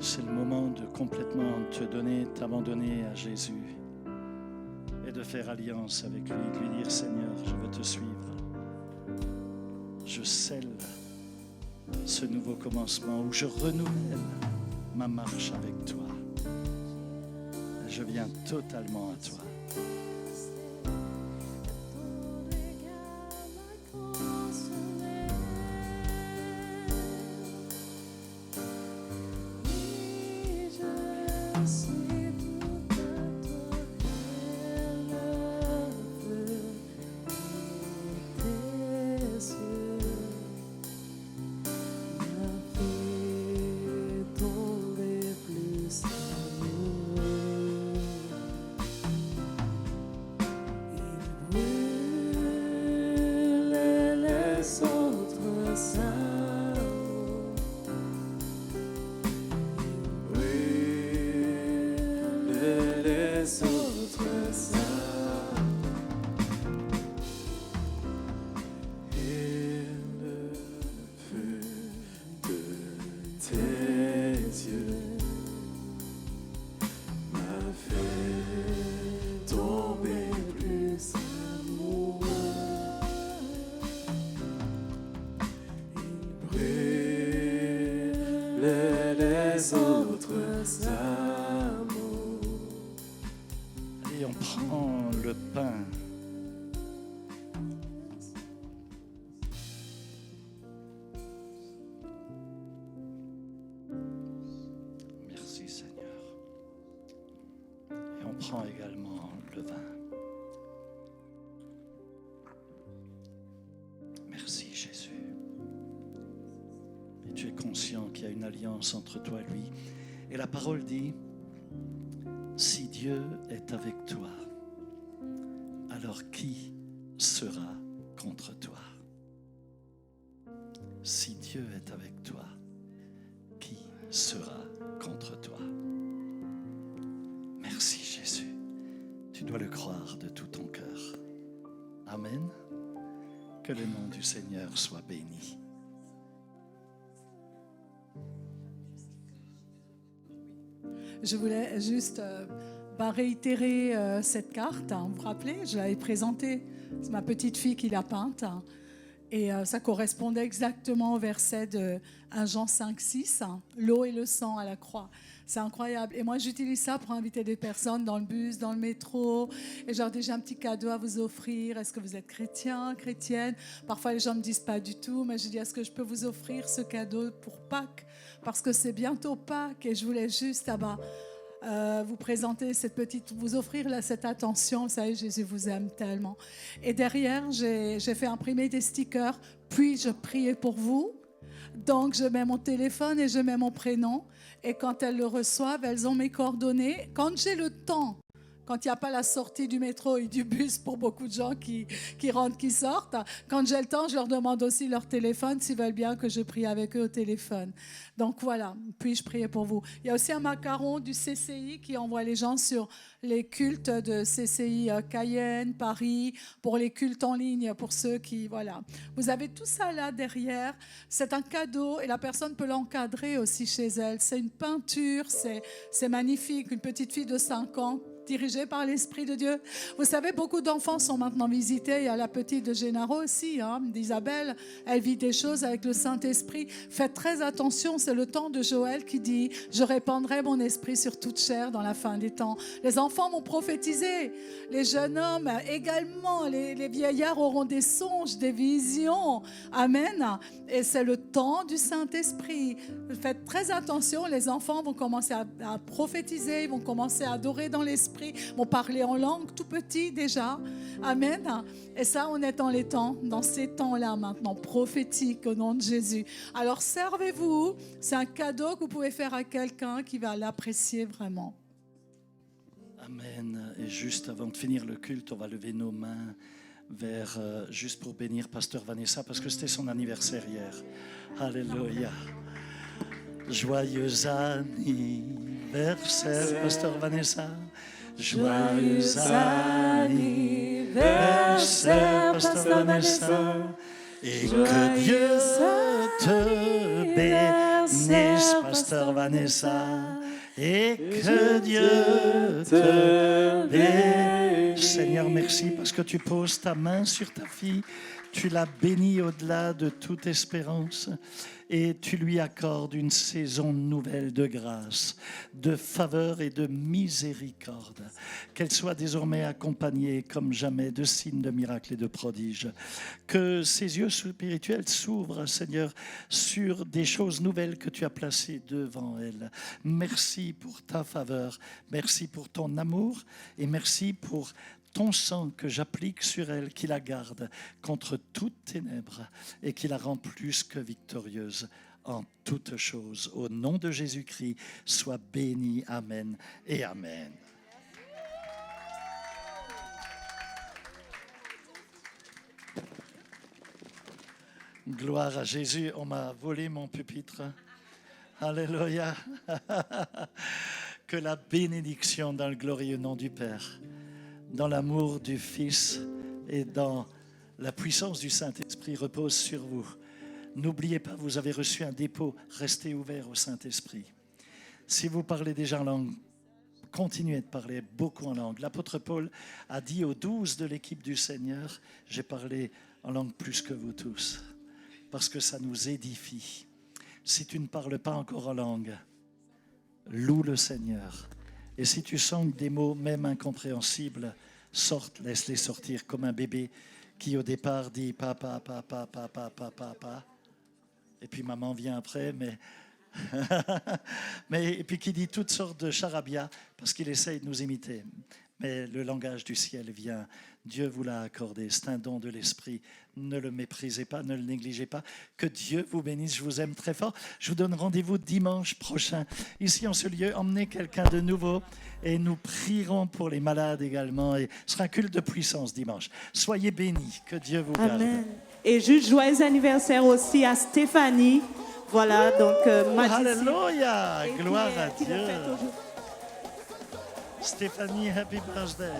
C'est le moment de complètement te donner, t'abandonner à Jésus et de faire alliance avec lui, de lui dire Seigneur, je veux te suivre. Je scelle ce nouveau commencement où je renouvelle ma marche avec toi. Je viens totalement à toi. Et on prend le pain. Merci Seigneur. Et on prend également le vin. Merci Jésus. Et tu es conscient qu'il y a une alliance entre toi et lui. Et la parole dit, si Dieu est avec toi, alors qui sera contre toi? Si Dieu est avec toi, qui sera contre toi? Merci Jésus. Tu dois le croire de tout ton cœur. Amen. Que le nom du Seigneur soit béni. Je voulais juste réitérer cette carte. Vous vous rappelez, je l'avais présentée. C'est ma petite fille qui l'a peinte. Et ça correspondait exactement au verset de 1 Jean 5, 6. L'eau et le sang à la croix. C'est incroyable. Et moi, j'utilise ça pour inviter des personnes dans le bus, dans le métro. Et genre, j'ai un petit cadeau à vous offrir. Est-ce que vous êtes chrétien, chrétienne? Parfois, les gens ne me disent pas du tout. Mais je dis, est-ce que je peux vous offrir ce cadeau pour Pâques? Parce que c'est bientôt Pâques. Et je voulais juste vous présenter vous offrir là, cette attention. Vous savez, Jésus vous aime tellement. Et derrière, j'ai fait imprimer des stickers. Puis, je priais pour vous. Donc, je mets mon téléphone et je mets mon prénom. Et quand elles le reçoivent, elles ont mes coordonnées. Quand j'ai le temps, quand il n'y a pas la sortie du métro et du bus pour beaucoup de gens qui rentrent, qui sortent, quand j'ai le temps, je leur demande aussi leur téléphone s'ils veulent bien que je prie avec eux au téléphone. Donc voilà, puis-je prier pour vous. Il y a aussi un macaron du CCI qui envoie les gens sur les cultes de CCI Cayenne, Paris, pour les cultes en ligne, pour ceux qui... Voilà. Vous avez tout ça là derrière. C'est un cadeau et la personne peut l'encadrer aussi chez elle. C'est une peinture, c'est magnifique. Une petite fille de 5 ans dirigés par l'Esprit de Dieu. Vous savez, beaucoup d'enfants sont maintenant visités. Il y a la petite de Gennaro aussi, d'Isabelle. Elle vit des choses avec le Saint-Esprit. Faites très attention, c'est le temps de Joël qui dit « Je répandrai mon esprit sur toute chair dans la fin des temps ». Les enfants vont prophétiser. Les jeunes hommes également. Les vieillards auront des songes, des visions. Amen. Et c'est le temps du Saint-Esprit. Faites très attention, les enfants vont commencer à prophétiser, ils vont commencer à adorer dans l'esprit, vont parler en langue tout petit déjà. Amen. Et ça, on est dans les temps, dans ces temps-là maintenant, prophétiques au nom de Jésus. Alors servez-vous, c'est un cadeau que vous pouvez faire à quelqu'un qui va l'apprécier vraiment. Amen. Et juste avant de finir le culte, on va lever nos mains vers, juste pour bénir Pasteur Vanessa, parce que c'était son anniversaire hier. Alléluia. Joyeux anniversaire, Pasteur Vanessa. Joyeux anniversaire, Pasteur Vanessa. Et que Dieu te bénisse, Pasteur Vanessa. Et que Dieu te bénisse. Seigneur, merci parce que tu poses ta main sur ta fille. Tu l'as bénie au-delà de toute espérance et tu lui accordes une saison nouvelle de grâce, de faveur et de miséricorde. Qu'elle soit désormais accompagnée comme jamais de signes, de miracles et de prodiges. Que ses yeux spirituels s'ouvrent, Seigneur, sur des choses nouvelles que tu as placées devant elle. Merci pour ta faveur, merci pour ton amour et merci pour ton sang que j'applique sur elle, qui la garde contre toute ténèbre et qui la rend plus que victorieuse en toutes choses. Au nom de Jésus-Christ, sois béni. Amen et Amen. Gloire à Jésus. On m'a volé mon pupitre. Alléluia. Que la bénédiction dans le glorieux nom du Père, dans l'amour du Fils et dans la puissance du Saint-Esprit repose sur vous. N'oubliez pas, vous avez reçu un dépôt. Restez ouverts au Saint-Esprit. Si vous parlez déjà en langue, continuez de parler beaucoup en langue. L'apôtre Paul a dit aux 12 de l'équipe du Seigneur, j'ai parlé en langue plus que vous tous, parce que ça nous édifie. Si tu ne parles pas encore en langue, loue le Seigneur. Et si tu sens que des mots, même incompréhensibles, sortent, laisse-les sortir comme un bébé qui au départ dit papa, papa, papa, papa, papa. Et puis maman vient après, et puis qui dit toutes sortes de charabia parce qu'il essaye de nous imiter. Mais le langage du ciel vient. Dieu vous l'a accordé. C'est un don de l'esprit. Ne le méprisez pas, ne le négligez pas. Que Dieu vous bénisse. Je vous aime très fort. Je vous donne rendez-vous dimanche prochain. Ici, en ce lieu, emmenez quelqu'un de nouveau et nous prierons pour les malades également. Et ce sera un culte de puissance dimanche. Soyez bénis. Que Dieu vous garde. Amen. Et juste joyeux anniversaire aussi à Stéphanie. Voilà, donc Alléluia. Gloire à Dieu. Stéphanie, happy birthday.